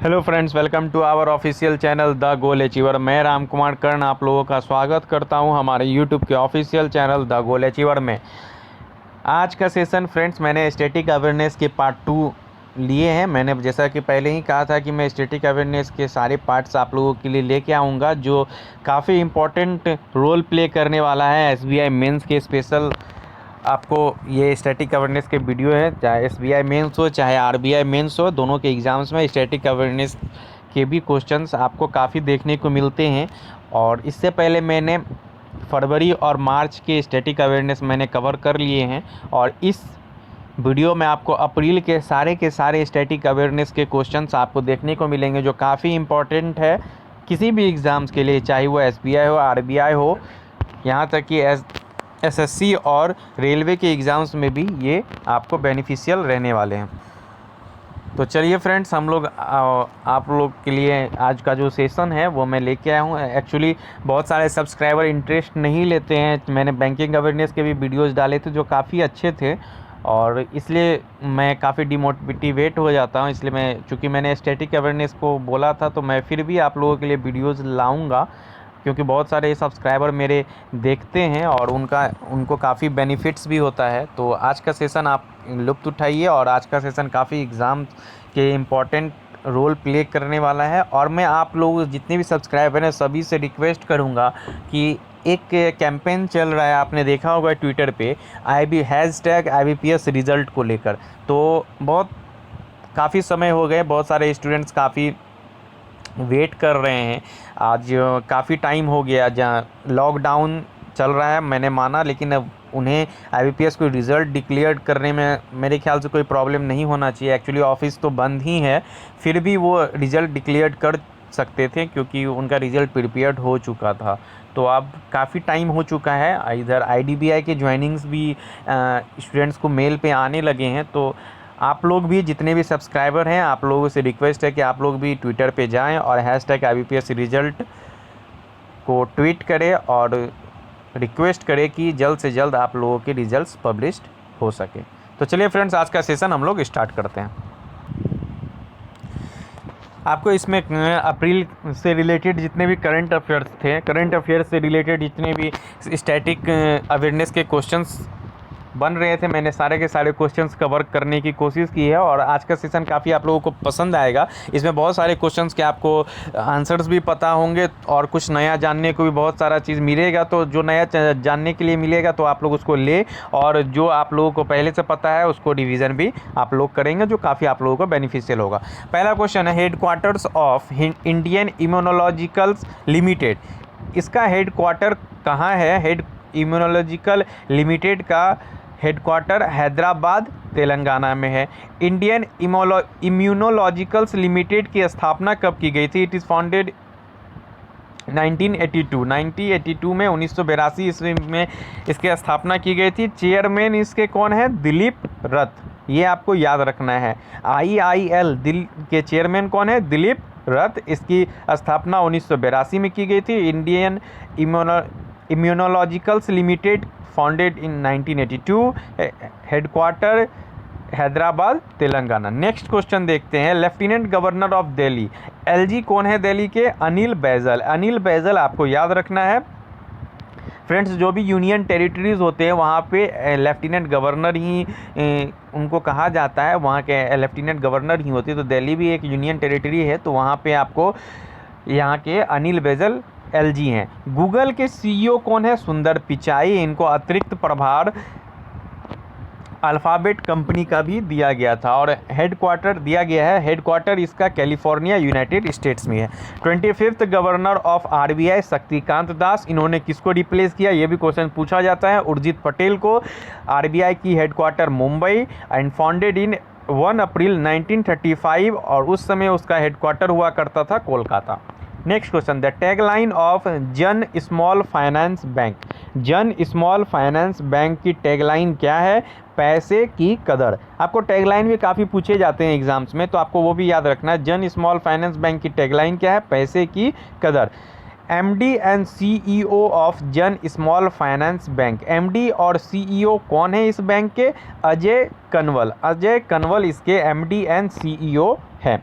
Hello friends, welcome to our official channel the goal achiever. मैं राम कुमार कर्ण आप लोगों का स्वागत करता हूं हमारे यूट्यूब के official channel the goal achiever में। आज का सेशन फ्रेंड्स, मैंने स्टैटिक अवेयरनेस के पार्ट 2 लिए हैं। मैंने जैसा कि पहले ही कहा था कि मैं स्टैटिक अवेयरनेस के सारे पार्ट्स आप लोगों के लिए लेके आऊँगा, जो काफ़ी इम्पोर्टेंट रोल प्ले करने वाला है एसबीआई मेंस के स्पेशल। आपको ये स्टैटिक अवेयरनेस के वीडियो है, चाहे एसबीआई मेंस हो चाहे आरबीआई मेंस हो, दोनों के एग्ज़ाम्स में स्टैटिक अवेयरनेस के भी क्वेश्चंस आपको काफ़ी देखने को मिलते हैं। और इससे पहले मैंने फरवरी और मार्च के स्टैटिक अवेयरनेस मैंने कवर कर लिए हैं, और इस वीडियो में आपको अप्रैल के सारे स्टैटिक अवेयरनेस के क्वेश्चंस आपको देखने को मिलेंगे, जो काफ़ी इम्पोर्टेंट है किसी भी एग्ज़ाम्स के लिए, चाहे वो एसबीआई हो, आरबीआई हो, यहाँ तक कि एसएससी और रेलवे के एग्ज़ाम्स में भी ये आपको बेनिफिशियल रहने वाले हैं। तो चलिए फ्रेंड्स, हम लोग आप लोग के लिए आज का जो सेशन है वो मैं लेके आया हूँ। एक्चुअली बहुत सारे सब्सक्राइबर इंटरेस्ट नहीं लेते हैं। मैंने बैंकिंग अवेयरनेस के भी वीडियोस डाले थे जो काफ़ी अच्छे थे, और इसलिए मैं काफ़ी डिमोटिवेट हो जाता हूँ। इसलिए चूँकि मैंने स्टैटिक अवेयरनेस को बोला था, तो मैं फिर भी आप लोगों के लिए वीडियोज़ लाऊँगा, क्योंकि बहुत सारे सब्सक्राइबर मेरे देखते हैं और उनको काफ़ी बेनिफिट्स भी होता है। तो आज का सेशन आप लुत्फ़ उठाइए, और आज का सेशन काफ़ी एग्ज़ाम के इम्पोर्टेंट रोल प्ले करने वाला है। और मैं आप लोग जितने भी सब्सक्राइबर हैं सभी से रिक्वेस्ट करूंगा कि एक कैंपेन चल रहा है, आपने देखा होगा ट्विटर पे, #IBPS रिज़ल्ट को लेकर। तो काफ़ी समय हो गए, बहुत सारे स्टूडेंट्स काफ़ी वेट कर रहे हैं। आज काफ़ी टाइम हो गया, जहाँ लॉकडाउन चल रहा है, मैंने माना, लेकिन अब उन्हें आईबीपीएस को रिज़ल्ट डिक्लेयर करने में मेरे ख्याल से कोई प्रॉब्लम नहीं होना चाहिए। एक्चुअली ऑफिस तो बंद ही है, फिर भी वो रिज़ल्ट डिक्लेयर कर सकते थे, क्योंकि उनका रिज़ल्ट प्रिपेयर्ड हो चुका था। तो अब काफ़ी टाइम हो चुका है। इधर आईडीबीआई के ज्वाइनिंग्स भी स्टूडेंट्स को मेल पे आने लगे हैं। तो आप लोग भी, जितने भी सब्सक्राइबर हैं, आप लोगों से रिक्वेस्ट है कि आप लोग भी ट्विटर पे जाएं और #IBPS रिज़ल्ट को ट्वीट करें और रिक्वेस्ट करें कि जल्द से जल्द आप लोगों के रिजल्ट्स पब्लिश्ड हो सके। तो चलिए फ्रेंड्स, आज का सेशन हम लोग स्टार्ट करते हैं। आपको इसमें अप्रैल से रिलेटेड जितने भी करंट अफेयर्स से रिलेटेड जितने भी स्टैटिक अवेयरनेस के क्वेश्चंस बन रहे थे, मैंने सारे के सारे क्वेश्चंस कवर करने की कोशिश की है, और आज का सेशन काफ़ी आप लोगों को पसंद आएगा। इसमें बहुत सारे क्वेश्चंस के आपको आंसर्स भी पता होंगे, और कुछ नया जानने को भी बहुत सारा चीज़ मिलेगा। तो जो नया जानने के लिए मिलेगा तो आप लोग उसको ले, और जो आप लोगों को पहले से पता है उसको रिवीजन भी आप लोग करेंगे, जो काफ़ी आप लोगों को बेनिफिशियल होगा। पहला क्वेश्चन है, headquarters of Indian Immunologicals limited, इसका हेडक्वार्टर कहाँ है? इम्यूनोलॉजिकल लिमिटेड का हेडक्वार्टर हैदराबाद तेलंगाना में है। इंडियन इम्यूनोलॉजिकल्स लिमिटेड की स्थापना कब की गई थी? इट इज़ फाउंडेड 1982 में, 1982 ईस्वी में इसकी स्थापना की गई थी। चेयरमैन इसके कौन है? दिलीप रथ, ये आपको याद रखना है। IIL दिल के चेयरमैन कौन है? दिलीप रथ। इसकी स्थापना 1982 में की गई थी। Indian Immunologicals limited founded in 1982, headquarter Hyderabad Telangana. Next question देखते हैं, lieutenant governor of Delhi, LG कौन है दिल्ली के? अनिल बैजल। अनिल बैजल आपको याद रखना है। फ्रेंड्स, जो भी यूनियन टेरिटरीज़ होते हैं वहाँ पे लेफ्टिनेंट गवर्नर ही उनको कहा जाता है, वहाँ के लेफ्टिनेंट गवर्नर ही होते हैं। तो दिल्ली भी एक यूनियन टेरिटरी है, तो वहाँ पे आपको यहाँ के अनिल बैजल एलजी हैं। गूगल के सीईओ कौन है? सुंदर पिचाई। इनको अतिरिक्त प्रभार अल्फ़ाबेट कंपनी का भी दिया गया था, और हेडक्वार्टर दिया गया है, हेडक्वार्टर इसका कैलिफोर्निया यूनाइटेड स्टेट्स में है। 25th governor of RBI Shaktikanta Das, इन्होंने किसको रिप्लेस किया? ये भी क्वेश्चन पूछा जाता है। उर्जित पटेल को। आरबीआई की headquarter Mumbai, and founded in 1 अप्रैल 1935, और उस समय उसका हेडक्वार्टर हुआ करता था Kolkata. Next question, the tagline of जन स्मॉल फाइनेंस बैंक, जन स्मॉल फाइनेंस बैंक की टैगलाइन क्या है? पैसे की कदर। आपको टैगलाइन भी काफ़ी पूछे जाते हैं एग्जाम्स में, तो आपको वो भी याद रखना है। जन स्मॉल फाइनेंस बैंक की टैगलाइन क्या है? पैसे की कदर। MD एंड CEO ऑफ जन स्मॉल फाइनेंस बैंक, MD और CEO कौन है इस बैंक के? अजय कनवल। अजय कनवल इसके MD एंड CEO है।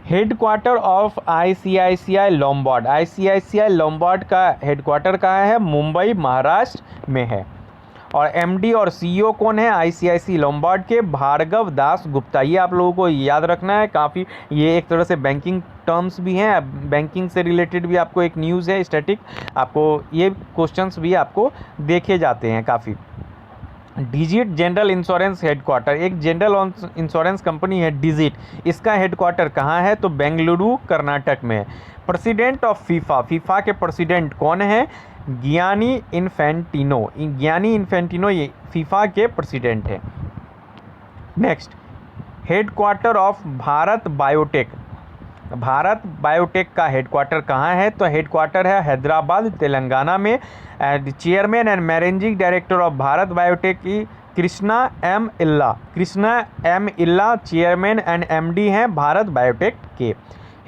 Headquarter of ICICI Lombard, ICICI Lombard का हेडक्वार्टर कहाँ है? मुंबई महाराष्ट्र में है। और एमडी और सीईओ कौन है आईसीआईसी लोम्बार्ड के? भार्गव दास गुप्ता। ये आप लोगों को याद रखना है, काफ़ी ये एक तरह से बैंकिंग टर्म्स भी हैं, बैंकिंग से रिलेटेड भी आपको एक न्यूज़ है स्टैटिक, आपको ये क्वेश्चंस भी आपको देखे जाते हैं काफ़ी। डिजिट जनरल इंश्योरेंस हेडक्वार्टर, एक जनरल इंश्योरेंस कंपनी है डिजिट, इसका हेडक्वार्टर कहाँ है? तो बेंगलुरु कर्नाटक में है। प्रेसिडेंट ऑफ फीफा, फीफा के प्रेसिडेंट कौन है? गियानी इन्फेंटिनो, गियानी इन्फेंटिनो ये फीफा के प्रेसिडेंट है। Next, headquarter of Bharat biotech, Bharat biotech का हेडक्वार्टर कहाँ है? तो हेडक्वार्टर है हैदराबाद तेलंगाना में। Chairman and managing director of Bharat biotech की कृष्णा एम इल्ला, कृष्णा एम इल्ला चेयरमैन एंड एमडी हैं भारत बायोटेक के।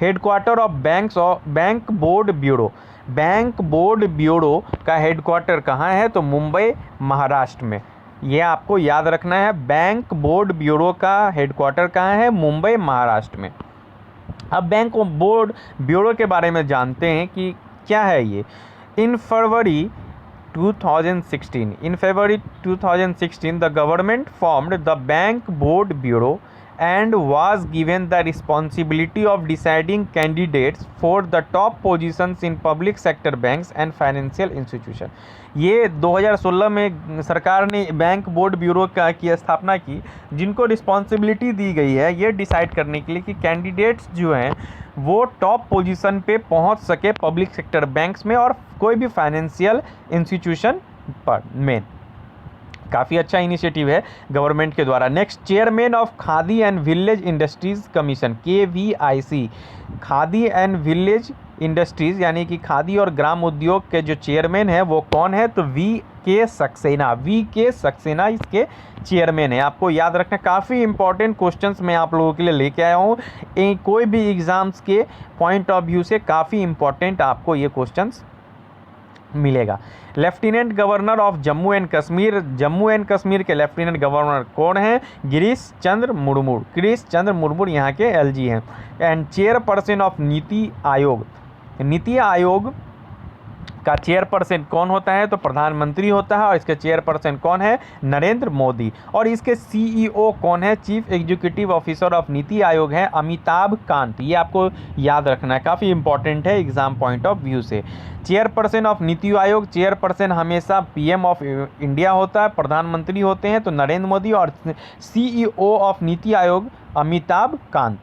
Headquarter of bank board bureau, bank board bureau का हेडक्वार्टर कहाँ है? तो मुंबई महाराष्ट्र में। ये आपको याद रखना है, बैंक बोर्ड ब्यूरो का हेडक्वार्टर कहाँ है? मुंबई महाराष्ट्र में। अब बैंक बोर्ड ब्यूरो के बारे में जानते हैं कि क्या है ये। इन फरवरी 2016 the government formed the bank board bureau and was given the responsibility of deciding candidates for the top positions in public sector banks and financial institution। ये 2016 में सरकार ने बैंक बोर्ड ब्यूरो की स्थापना की, जिनको रिस्पॉन्सिबिलिटी दी गई है ये डिसाइड करने के लिए कि कैंडिडेट्स जो हैं वो टॉप पोजीशन पे पहुंच सके पब्लिक सेक्टर बैंक्स में और कोई भी फाइनेंशियल इंस्टीट्यूशन पर में। काफ़ी अच्छा इनिशिएटिव है गवर्नमेंट के द्वारा। Next, chairman of khadi and village industries commission, KVIC, khadi and village industries यानी कि खादी और ग्राम उद्योग के जो चेयरमैन है वो कौन है? तो VK सक्सेना, VK सक्सेना इसके चेयरमैन है। आपको याद रखना, काफ़ी इंपॉर्टेंट क्वेश्चंस मैं आप लोगों के लिए लेके आया हूँ। कोई भी एग्जाम्स के पॉइंट ऑफ व्यू से काफ़ी इंपॉर्टेंट आपको ये क्वेश्चंस मिलेगा। Lieutenant governor of Jammu and Kashmir, Jammu and Kashmir के लेफ्टिनेंट गवर्नर कौन है? गिरीश चंद्र मुर्मू, गिरीश चंद्र मुर्मू यहाँ के LG हैं। And chairperson of NITI Aayog, NITI Aayog का चेयरपर्सन कौन होता है? तो प्रधानमंत्री होता है। और इसके चेयरपर्सन कौन है? नरेंद्र मोदी। और इसके CEO कौन है? Chief executive officer of NITI Aayog है अमिताभ कांत। ये आपको याद रखना है, काफ़ी इंपॉर्टेंट है एग्जाम पॉइंट ऑफ व्यू से। Chairperson of NITI Aayog, chairperson हमेशा PM ऑफ इंडिया होता है, प्रधानमंत्री होते हैं तो नरेंद्र मोदी। और CEO of NITI Aayog Amitabh Kant.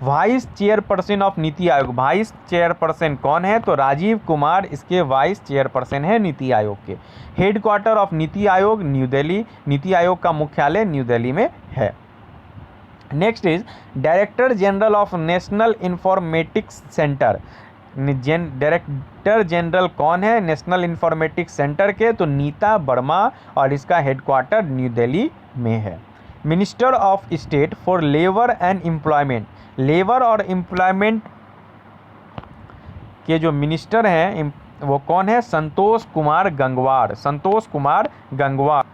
Vice chairperson of NITI Aayog, vice chairperson कौन है? तो राजीव कुमार इसके वाइस चेयरपर्सन है नीति आयोग के। Headquarter of NITI Aayog new Delhi, NITI Aayog का मुख्यालय न्यू दिल्ली में है। Next is director general of national informatics centre, director general कौन है नेशनल इंफॉर्मेटिक्स सेंटर के? तो नीता वर्मा और इसका हेडक्वार्टर न्यू दिल्ली में है। Minister of state for labour and employment, labour और एम्प्लॉयमेंट के जो मिनिस्टर हैं वो कौन है? संतोष कुमार गंगवार, संतोष कुमार गंगवार।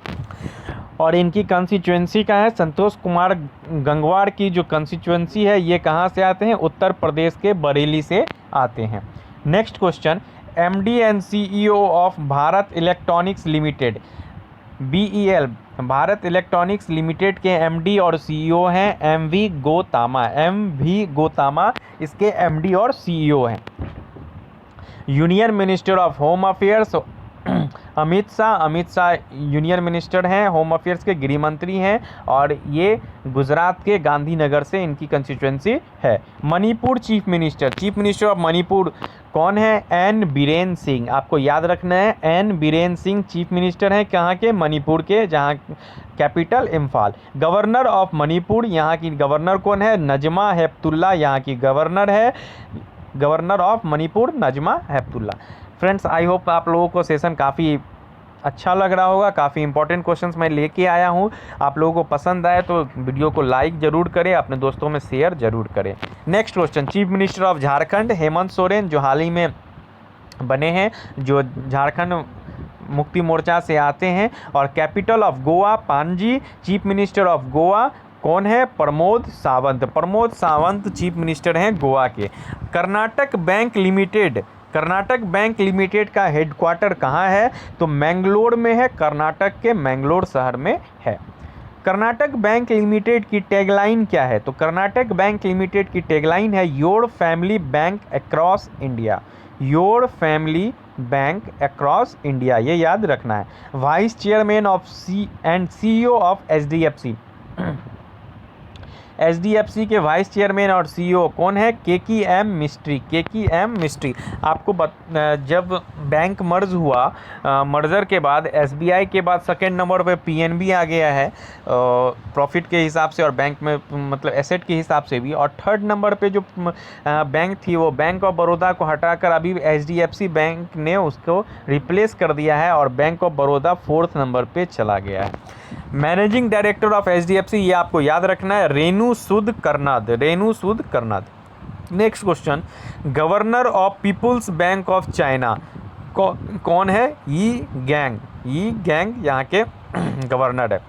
और इनकी कंस्टिट्यूएंसी का है? संतोष कुमार गंगवार की जो कंस्टिट्यूएंसी है ये कहाँ से आते हैं? उत्तर प्रदेश के बरेली से आते हैं। Next question, MD and CEO of Bharat electronics limited, BEL, Bharat electronics limited के MD और CEO हैं MV गोतामा, MV गोतामा इसके MD और CEO हैं। Union minister of home affairs Amit Shah union minister हैं, होम अफेयर्स के गृह मंत्री हैं और ये गुजरात के गांधीनगर से इनकी कंस्टिट्यूएंसी है। Manipur chief minister of Manipur कौन है? N बीरेन सिंह। आपको याद रखना है N Biren Singh chief minister हैं कहाँ के? मणिपुर के, जहाँ capital Imphal. Governor of Manipur, यहाँ की गवर्नर कौन है? नजमा हेपतुल्ला यहाँ की गवर्नर है, governor of Manipur Najma Heptulla. Friends, I hope आप लोगों को सेशन काफ़ी अच्छा लग रहा होगा, काफ़ी इंपॉर्टेंट क्वेश्चंस मैं लेके आया हूँ। आप लोगों को पसंद आए तो वीडियो को लाइक ज़रूर करें, अपने दोस्तों में शेयर ज़रूर करें। Next question, chief minister of Jharkhand Hemant Soren जो हाल ही में बने हैं, जो झारखंड मुक्ति मोर्चा से आते हैं। और capital of Goa Panaji, chief minister of Goa कौन है? प्रमोद सावंत। प्रमोद सावंत चीफ मिनिस्टर हैं गोवा के। Karnataka Bank Limited, Karnataka Bank Limited का हेडक्वार्टर कहाँ है? तो मैंगलोर में है, कर्नाटक के मैंगलोर शहर में है। कर्नाटक बैंक लिमिटेड की टैगलाइन क्या है? तो कर्नाटक बैंक लिमिटेड की टैगलाइन है your family bank across India. Your family bank across India, ये याद रखना है। Vice chairman of CEO of HDFC, HDFC के वाइस चेयरमैन और सीईओ कौन है? केकीएम मिस्ट्री। केकीएम मिस्ट्री। आपको जब बैंक मर्ज हुआ, मर्जर के बाद एसबीआई के बाद सेकेंड नंबर पे पीएनबी आ गया है प्रॉफिट के हिसाब से और बैंक में मतलब एसेट के हिसाब से भी, और थर्ड नंबर पे जो बैंक थी वो बैंक ऑफ बड़ौदा को हटाकर अभी एचडीएफसी बैंक ने उसको रिप्लेस कर दिया है और bank of Baroda fourth number पे चला गया है। मैनेजिंग डायरेक्टर ऑफ एचडीएफसी, ये आपको याद रखना है, Renu Sud Karnad. Renu Sud Karnad. Next question, governor of People's Bank of China कौन है? यी गैंग। यी गैंग यहाँ के गवर्नर है।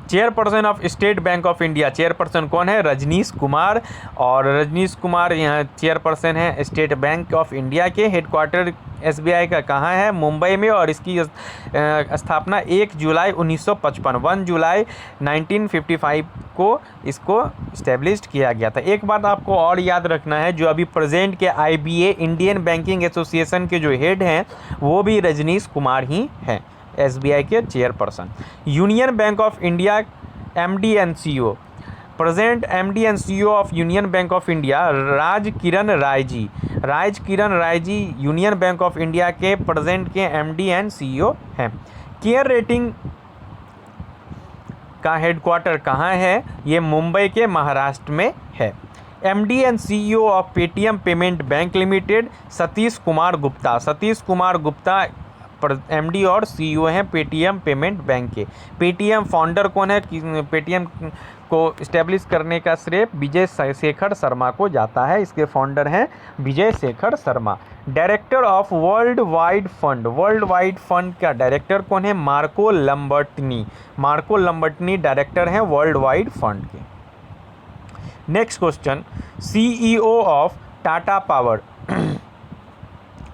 Chairperson of state bank of India, chairperson कौन है? रजनीश कुमार। और रजनीश कुमार यहाँ चेयरपर्सन है स्टेट बैंक ऑफ इंडिया के। हेडक्वार्टर एसबीआई का कहाँ है? मुंबई में। और इसकी स्थापना 1 जुलाई 1955, 1 जुलाई 1955 को इसको इस्टेब्लिश किया गया था। एक बात आपको और याद रखना है, जो अभी प्रेजेंट के आईबीए इंडियन बैंकिंग एसोसिएशन के जो हेड हैं वो भी रजनीश कुमार ही हैं, एसबीआई के chairperson. Union Bank of India MD and CEO, present MD and CEO of Union Bank of India Raj Kiran Rai ji. Raj Kiran Rai ji Union Bank of India के प्रेजेंट के एमडी एंड सीईओ हैं। केयर रेटिंग का हेडक्वार्टर कहाँ है? ये मुंबई के महाराष्ट्र में है। MD and CEO of Paytm Payment Bank Limited Satish Kumar Gupta. Satish Kumar Gupta MD और सीईओ हैं पेटीएम पेमेंट बैंक के। पेटीएम फाउंडर कौन है? पेटीएम को इस्टेब्लिश करने का श्रेय विजय शेखर शर्मा को जाता है। इसके फाउंडर हैं Vijay Shekhar Sharma. Director of World Wide Fund, World Wide Fund का डायरेक्टर कौन है? Marco Lambertini. Marco Lambertini director हैं वर्ल्ड वाइड फंड के। Next question, CEO of Tata Power,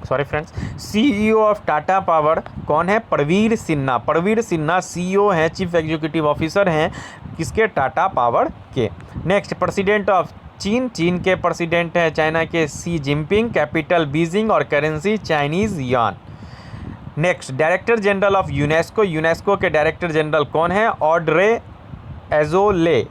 sorry friends, CEO of Tata Power कौन है? प्रवीर सिन्हा। प्रवीर सिन्हा सीईओ हैं, चीफ एग्जीक्यूटिव ऑफिसर हैं किसके? टाटा पावर के। नेक्स्ट, प्रेसिडेंट ऑफ चीन, चीन के प्रेसिडेंट हैं चाइना के शी जिनपिंग। कैपिटल बीजिंग और करेंसी चाइनीज यान। Next, director general of UNESCO, UNESCO के डायरेक्टर जनरल कौन है? Audrey Azoulay.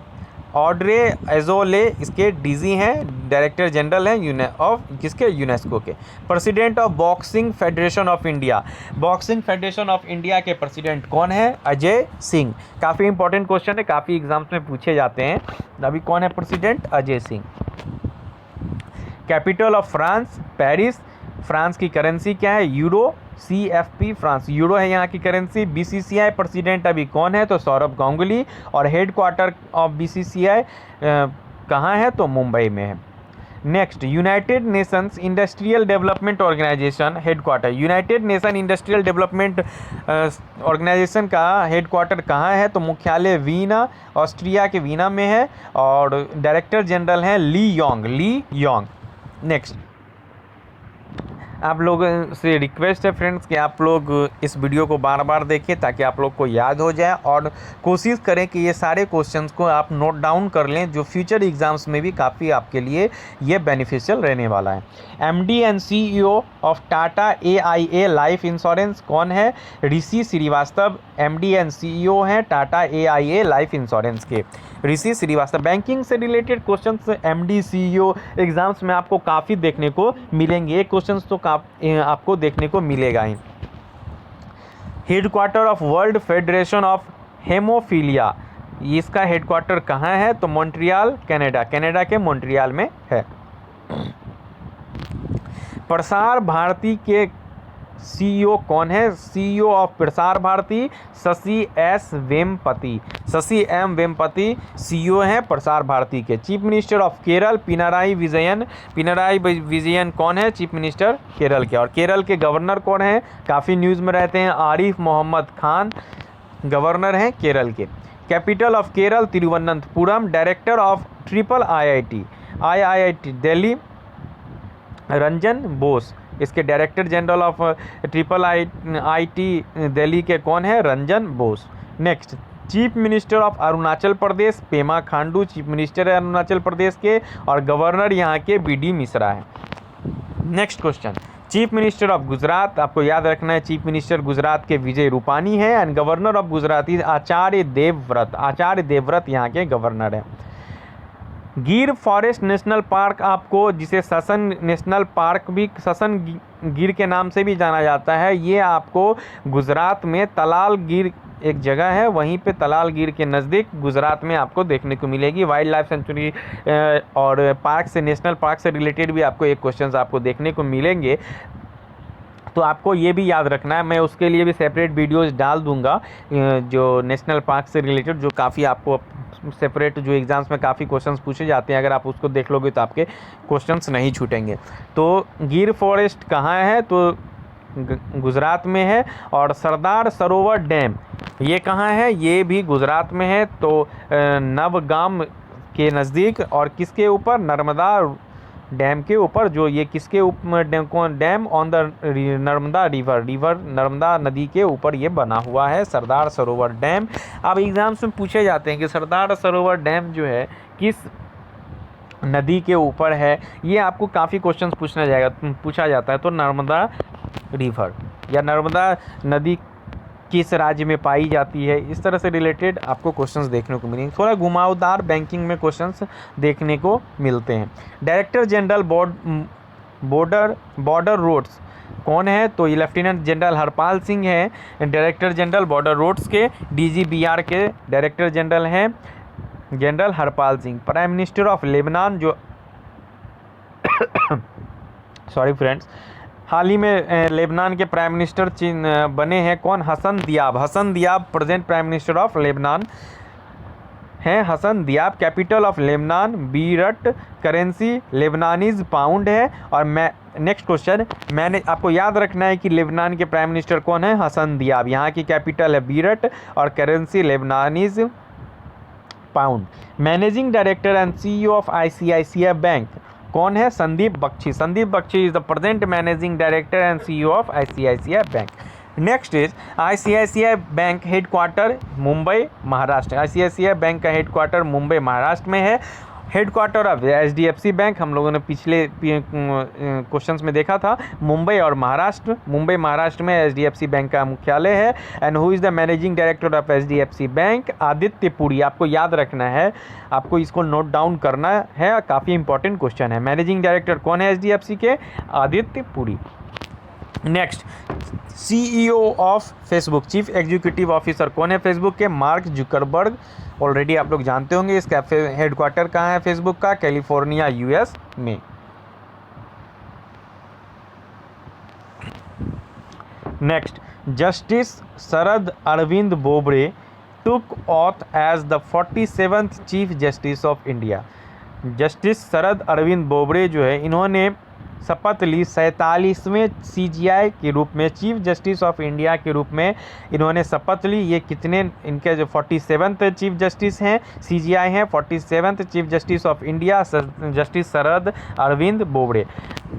ऑड्रे एजोले इसके डीजी हैं, डायरेक्टर जनरल हैं ऑफ किसके? यूनेस्को के। President of boxing federation of India, boxing federation of India के प्रेसिडेंट कौन है? अजय सिंह। काफ़ी इंपॉर्टेंट क्वेश्चन है, काफ़ी एग्जाम्स में पूछे जाते हैं। अभी कौन है president? Ajay Singh. Capital of France, Paris. France की करेंसी क्या है? यूरो। CFP फ्रांस, यूरो है यहाँ की करेंसी। BCCI प्रेसिडेंट अभी कौन है? तो सौरभ गांगुली। और हेडक्वार्टर ऑफ BCCI कहाँ है? तो मुंबई में है। Next, United Nations Industrial Development Organization headquarter, United Nation Industrial Development Organization का हेडक्वार्टर कहाँ है? तो मुख्यालय वीना, ऑस्ट्रिया के वीना में है। और डायरेक्टर जनरल हैं ली योंग। ली योंग। नेक्स्ट, आप लोगों से रिक्वेस्ट है फ्रेंड्स कि आप लोग इस वीडियो को बार बार देखें ताकि आप लोग को याद हो जाए, और कोशिश करें कि ये सारे क्वेश्चंस को आप नोट डाउन कर लें, जो फ्यूचर एग्जाम्स में भी काफ़ी आपके लिए ये बेनिफिशियल रहने वाला है। MD and CEO of Tata AIA life insurance कौन है? ऋषि श्रीवास्तव एमडी एंड सीईओ हैं टाटा AIA लाइफ इंश्योरेंस के, ऋषि श्रीवास्तव। बैंकिंग से related questions MD CEO exams में आपको काफ़ी देखने को मिलेंगे, ये क्वेश्चंस तो आपको देखने को मिलेगा ही। Headquarter of World Federation of Hemophilia, इसका हेडक्वार्टर कहाँ है? तो मॉन्ट्रियल, कनाडा। कनाडा के मॉन्ट्रियल में है। प्रसार भारती के सीईओ कौन है? CEO of Prasar Bharati Shashi S Vempati. Shashi M Vempati CEO हैं प्रसार भारती के। Chief minister of Kerala Pinarayi Vijayan. Pinarayi Vijayan कौन है? चीफ मिनिस्टर केरल के। और केरल के गवर्नर कौन है? काफ़ी न्यूज़ में रहते हैं, आरिफ मोहम्मद खान गवर्नर हैं केरल के। Capital of Kerala Thiruvananthapuram, director of triple IIT Delhi Ranjan Bose, इसके director general of triple IIT Delhi के कौन है? Ranjan Bose. Next, chief minister of Arunachal Pradesh Pema Khandu chief minister है अरुणाचल प्रदेश के, और गवर्नर यहाँ के BD मिश्रा है। Next question, chief minister of Gujarat, आपको याद रखना है चीफ मिनिस्टर गुजरात के विजय रूपानी है, and governor of Gujarat is Acharya Devvrat यहाँ के गवर्नर है। गिर फॉरेस्ट नेशनल पार्क, आपको जिसे ससन नेशनल पार्क भी ससन गिर के नाम से भी जाना जाता है, ये आपको गुजरात में तलाल गिर एक जगह है, वहीं पे तलाल गिर के नज़दीक गुजरात में आपको देखने को मिलेगी। वाइल्ड लाइफ सेंचुरी और पार्क से, नेशनल पार्क से रिलेटेड भी आपको एक क्वेश्चंस आपको देखने को मिलेंगे, तो आपको ये भी याद रखना है। मैं उसके लिए भी सेपरेट वीडियोस डाल दूंगा जो नेशनल पार्क से रिलेटेड, जो काफ़ी आपको सेपरेट जो एग्ज़ाम्स में काफ़ी क्वेश्चंस पूछे जाते हैं, अगर आप उसको देख लोगे तो आपके क्वेश्चंस नहीं छूटेंगे। तो गिर फॉरेस्ट कहाँ है? तो गुजरात में है। और सरदार सरोवर डैम ये कहाँ है? ये भी गुजरात में है। तो नवगाम के नज़दीक, और किसके ऊपर? नर्मदा डैम के ऊपर। जो ये किसके ऊपर dam? On the Narmada river Narmada नदी के ऊपर ये बना हुआ है सरदार सरोवर डैम। अब एग्जाम्स में पूछे जाते हैं कि सरदार सरोवर डैम जो है किस नदी के ऊपर है, ये आपको काफ़ी क्वेश्चंस पूछा जाता है। तो नर्मदा रिवर या नर्मदा नदी किस राज्य में पाई जाती है, इस तरह से रिलेटेड आपको क्वेश्चंस देखने को मिलेंगे। थोड़ा घुमावदार बैंकिंग में क्वेश्चंस देखने को मिलते हैं। डायरेक्टर जनरल बॉर्डर रोड्स कौन है? तो ये लेफ्टिनेंट जनरल हरपाल सिंह है, डायरेक्टर जनरल बॉर्डर रोड्स के। DGBR के डायरेक्टर जनरल हैं general Harpal Singh. Prime minister of Lebanon जो सॉरी फ्रेंड्स, हाल ही में लेबनान के प्राइम मिनिस्टर बने हैं कौन? Hassan Diab present prime minister of Lebanon हैं Hassan Diab. Capital of Lebanon Beirut, currency Lebanese pound है। और नेक्स्ट क्वेश्चन, मैंने आपको याद रखना है कि लेबनान के प्राइम मिनिस्टर कौन है? हसन दियाब। यहाँ की कैपिटल है बीरट और currency Lebanese pound. Managing director and CEO of ICICI Bank कौन है? Sandeep Bakhshi is the present managing director and CEO of ICICI Bank. Next is ICICI Bank headquarter Mumbai Maharashtra. ICICI Bank का headquarter Mumbai Maharashtra में है। हेडक्वार्टर ऑफ HDFC बैंक हम लोगों ने पिछले questions में देखा था, मुंबई और महाराष्ट्र। मुंबई महाराष्ट्र में HDFC बैंक का मुख्यालय है। And who is the managing director of HDFC bank? Aditya Puri. आपको याद रखना है, आपको इसको नोट डाउन करना है, काफ़ी इंपॉर्टेंट क्वेश्चन है। मैनेजिंग डायरेक्टर कौन है HDFC के? Aditya Puri. Next, CEO of Facebook, chief executive officer कौन है फेसबुक के? Mark Zuckerberg. ऑलरेडी आप लोग जानते होंगे इसका हेडक्वार्टर कहाँ है फेसबुक का? कैलिफोर्निया US में। Next, Justice Sharad Arvind Bobde took oath as the 47th chief justice of India. Justice Sharad Arvind Bobde जो है, इन्होंने शपथ ली 47वें CGI के रूप में, चीफ जस्टिस ऑफ इंडिया के रूप में इन्होंने शपथ ली। ये कितने, इनके जो 47th चीफ जस्टिस हैं CGI हैं, 47th chief justice of India Justice Sharad Arvind Bobde.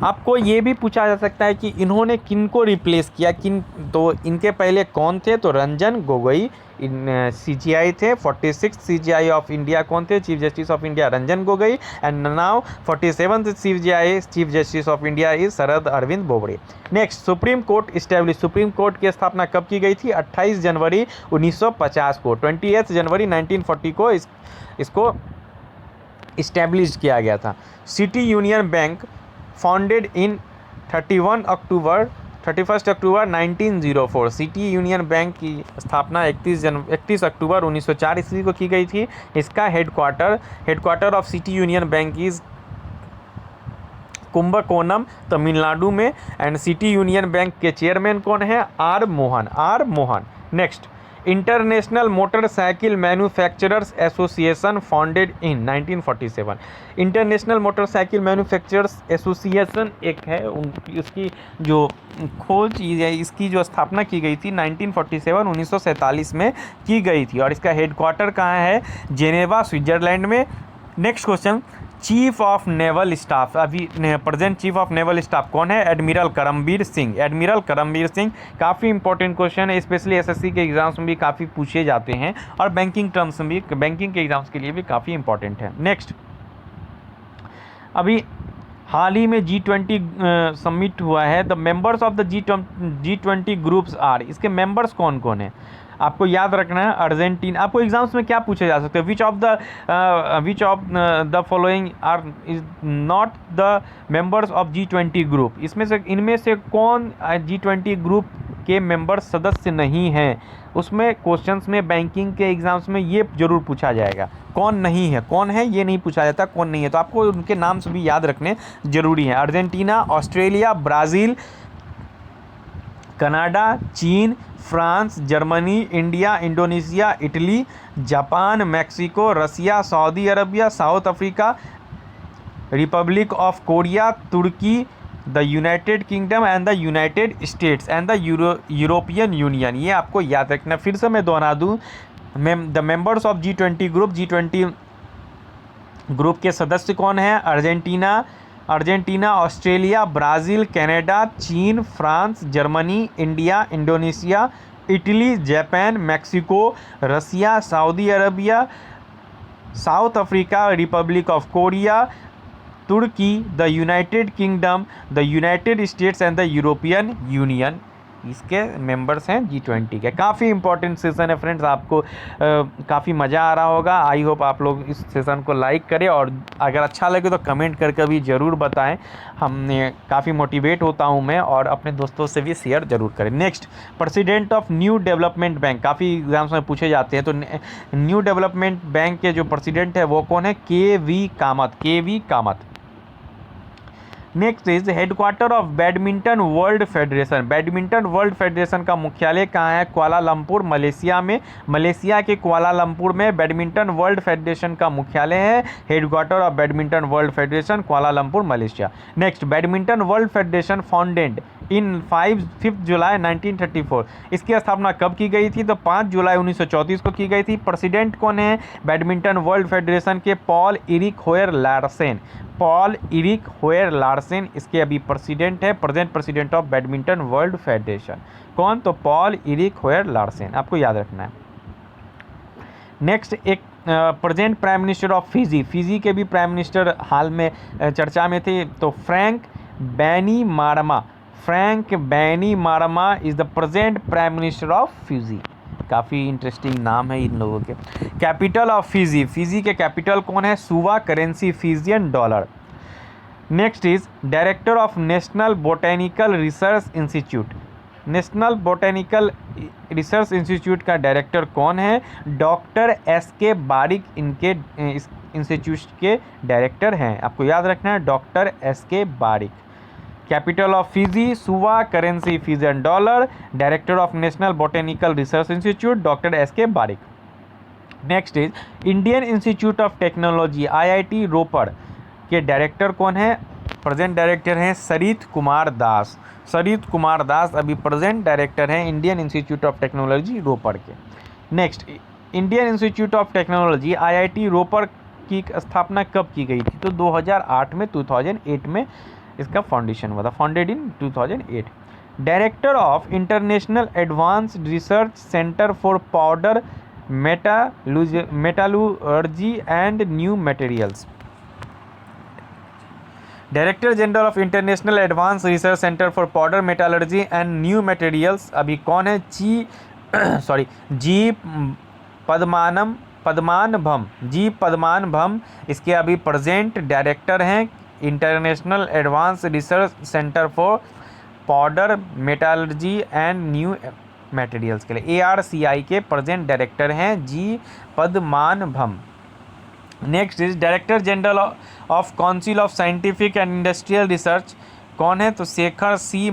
आपको ये भी पूछा जा सकता है कि इन्होंने किन को रिप्लेस किया, तो इनके पहले कौन थे? तो रंजन गोगोई CGI थे। 46th CGI ऑफ इंडिया कौन थे? Chief justice of India Ranjan Gogoi. And now 47th CGI chief justice of India is Sharad Arvind Bobde. Next, Supreme Court establish. Supreme Court की स्थापना कब की गई थी? 28 जनवरी 1950 को। 28 जनवरी 1940 को इसको इस्टेब्लिश किया गया था। City Union bank founded in 31 October 1904। City Union bank की स्थापना 31 अक्टूबर 1904 ईस्वी को की गई थी। इसका headquarter of City Union Bank is Kumbakonam Tamil Nadu में। एंड सिटी यूनियन बैंक के चेयरमैन कौन है? R Mohan. Next, International Motorcycle Manufacturers Association founded in 1947। International Motorcycle Manufacturers Association एक है, उनकी उसकी जो खोज इसकी जो स्थापना की गई थी 1947 1947 में की गई थी, और इसका हेडक्वार्टर कहाँ है? जेनेवा स्विट्जरलैंड में। Next question, chief of naval staff, अभी present chief of naval staff कौन है? एडमिरल करमबीर सिंह। एडमिरल करमबीर सिंह काफ़ी इंपॉर्टेंट क्वेश्चन है, स्पेशली एसएससी के एग्जाम्स में भी काफ़ी पूछे जाते हैं, और बैंकिंग टर्म्स में भी, बैंकिंग के एग्जाम्स के लिए भी काफ़ी इंपॉर्टेंट है। नेक्स्ट, अभी हाल ही में G20 समिट हुआ है। The members of the G20 groups are, इसके मेंबर्स कौन कौन है? आपको याद रखना है। अर्जेंटीना, आपको एग्जाम्स में क्या पूछे जा सकते हैं? Which of the following are is not the members of G20 group, इसमें से इनमें से कौन G20 ग्रुप के मेंबर्स सदस्य नहीं हैं? उसमें क्वेश्चंस में, बैंकिंग के एग्जाम्स में ये जरूर पूछा जाएगा, कौन नहीं है, कौन है ये नहीं पूछा जाता, कौन नहीं है, तो आपको उनके नाम से भी याद रखने जरूरी हैं। अर्जेंटीना, ऑस्ट्रेलिया, ब्राज़ील, कनाडा, चीन, France, Germany, India, Indonesia, Italy, Japan, Mexico, Russia, Saudi Arabia, South Africa, Republic of Korea, Turkey, the United Kingdom and the United States and the European Union. ये आपको याद रखना। फिर से मैं दोहरा दूँ, the members of G20 group, G20 group के सदस्य कौन हैं? अर्जेंटीना, ऑस्ट्रेलिया, ब्राज़ील, कनाडा, चीन, France, Germany, India, Indonesia, Italy, Japan, Mexico, Russia, Saudi Arabia, South Africa, Republic of Korea, Turkey, the United Kingdom, the United States and the European Union. इसके members हैं G20 के। काफ़ी important session है friends, आपको काफ़ी मज़ा आ रहा होगा। आई होप आप लोग इस सेशन को लाइक करें, और अगर अच्छा लगे तो कमेंट करके भी ज़रूर बताएं। हमने काफ़ी मोटिवेट होता हूं मैं, और अपने दोस्तों से भी शेयर ज़रूर करें। Next, president of new development bank, काफ़ी एग्जाम्स में पूछे जाते हैं, तो न्यू डेवलपमेंट बैंक के जो प्रेसिडेंट है वो कौन है? KV. Kamat. Next is headquarter of badminton world federation. Badminton world federation का मुख्यालय कहाँ है? कुआलालंपुर, मलेशिया में। मलेशिया के कुआलालंपुर में बैडमिंटन वर्ल्ड फेडरेशन का मुख्यालय है। Headquarter of badminton world federation Kuala Lumpur, Malaysia. Next, badminton world federation founded in 5 जुलाई 1934। इसकी स्थापना कब की गई थी? तो 5 जुलाई 1934 को की गई थी। प्रेसिडेंट कौन है बैडमिंटन वर्ल्ड फेडरेशन के? पॉल इरिक होयर लार्सेन इसके अभी प्रेसिडेंट है, present president of badminton world federation. कौन? तो पॉल इरिक होयर लार्सेन, आपको याद रखना है। नेक्स्ट, एक present prime minister of Fiji के भी प्राइम मिनिस्टर हाल में चर्चा में थे, तो Frank Bainimarama is the present prime minister of Fiji. काफ़ी इंटरेस्टिंग नाम है इन लोगों के। कैपिटल ऑफ फिजी के कैपिटल कौन है? Suva, currency Fijian dollar. Next is director of national botanical research institute. National botanical research institute का डायरेक्टर कौन है? Doctor S.K. बारिक इनके इंस्टीट्यूट के डायरेक्टर हैं, आपको याद रखना है, doctor S.K. Barik. Capital of Fiji Suva, currency Fijian dollar, director of national botanical research institute doctor S.K. Barik. Next is Indian institute of technology IIT Ropar के डायरेक्टर कौन है? प्रेजेंट डायरेक्टर हैं सरित कुमार दास अभी प्रेजेंट डायरेक्टर हैं इंडियन इंस्टीट्यूट ऑफ टेक्नोलॉजी रोपड़ के। Next, Indian institute of technology IIT रोपड़ की स्थापना कब की गई थी? तो 2008 में इसका फाउंडेशन हुआ था, founded in 2008। Director of international advanced research centre for powder metallurgy and new materials. Director general of international advance research centre for powder metallurgy and new materials अभी कौन है? जी पद्मानभम इसके अभी प्रेजेंट डायरेक्टर हैं international advance research centre for powder metallurgy and new materials के लिए। ARCI के present director हैं G Padmanabham. Next is director general of council of scientific and industrial research कौन है? तो शेखर सी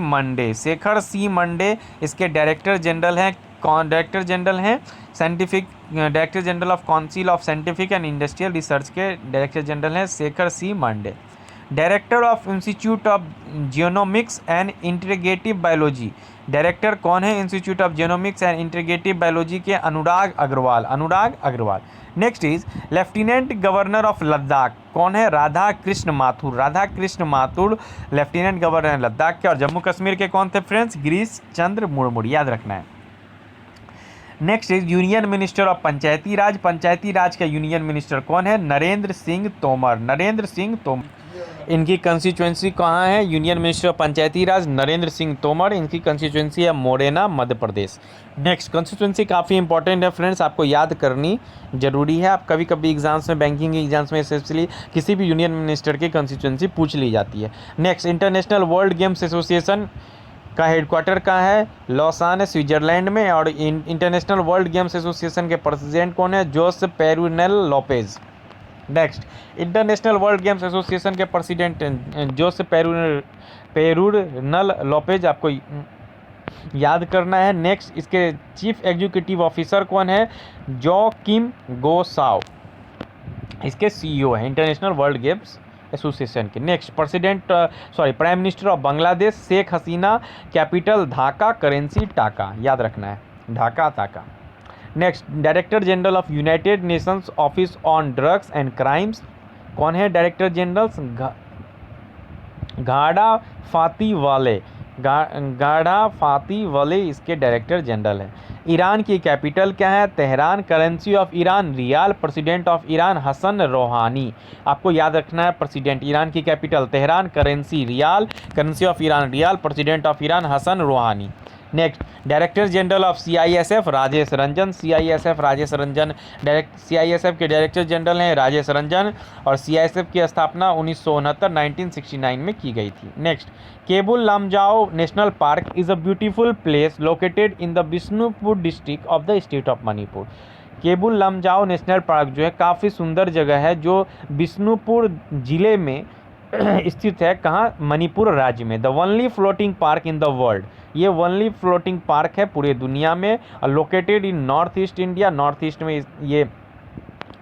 मंडे इसके डायरेक्टर जनरल हैं डायरेक्टर जनरल हैं scientific director general of council of scientific and industrial research के डायरेक्टर जनरल हैं Shekhar C Mande. Director of institute of genomics and integrative biology, director कौन है institute of genomics and integrative biology के? Anurag Agarwal, Anurag Agarwal. Next is lieutenant governor of Ladakh, कौन है? Radha Krishna Mathur, Radha Krishna Mathur lieutenant governor Ladakh के। और जम्मू कश्मीर के कौन थे फ्रेंड्स? गिरीश चंद्र मुर्मू, याद रखना है। Next is union minister of Panchayati Raj, Panchayati Raj का यूनियन मिनिस्टर कौन है? नरेंद्र सिंह तोमर, नरेंद्र सिंह तोमर। इनकी कंस्टिट्यूंसी कहाँ है? यूनियन मिनिस्टर ऑफ पंचायती राज नरेंद्र सिंह तोमर, इनकी कंस्टिट्यूंसी है मोरेना, मध्य प्रदेश। नेक्स्ट, कंस्टिट्यूंसी काफ़ी इंपॉर्टेंट है फ्रेंड्स, आपको याद करनी जरूरी है। आप कभी कभी एग्जाम्स में, बैंकिंग एग्जाम्स में स्पेशली किसी भी यूनियन मिनिस्टर की कंस्टिट्यूंसी पूछ ली जाती है। Next, international world games association का हेडक्वार्टर कहाँ है? लॉसान है, स्विट्जरलैंड में। और इंटरनेशनल वर्ल्ड गेम्स एसोसिएशन के प्रेसिडेंट कौन है? Jose Perurena Lopez. Next, international world games association के प्रेसिडेंट जोस पेरुनल लोपेज, आपको याद करना है। नेक्स्ट, इसके चीफ एग्जीक्यूटिव ऑफिसर कौन है? जोकिम गोसाओ, इसके सीईओ हैं इंटरनेशनल वर्ल्ड गेम्स एसोसिएशन के। Next, prime minister of Bangladesh Sheikh Hasina, capital Dhaka, currency taka, याद रखना है, Dhaka taka. Next, director general of united nations office on drugs and crimes, कौन है डायरेक्टर जनरल? गाड़ा फाती वाले, गाड़ा फाती वाले इसके डायरेक्टर जनरल हैं। ईरान की कैपिटल क्या है? Tehran. Currency of Iran rial. President of Iran Hassan Rouhani, आपको याद रखना है, प्रेसिडेंट ईरान की capital Tehran, currency rial, currency of Iran rial, president of Iran Hassan Rouhani. Next, director general of CISF Rajesh Ranjan, CISF Rajesh Ranjan, CISF के director general हैं राजेश रंजन। और CISF की स्थापना 1969 में की गई थी। Next, Keibul Lamjao national park is a beautiful place located in the Bishnupur district of the state of Manipur. Keibul Lamjao national park जो है काफ़ी सुंदर जगह है, जो बिष्णुपुर जिले में स्थित है। कहाँ? मणिपुर राज्य में। The only floating park in the world, ये ओनली फ्लोटिंग पार्क है पूरे दुनिया में। Located in north east India, north east में ये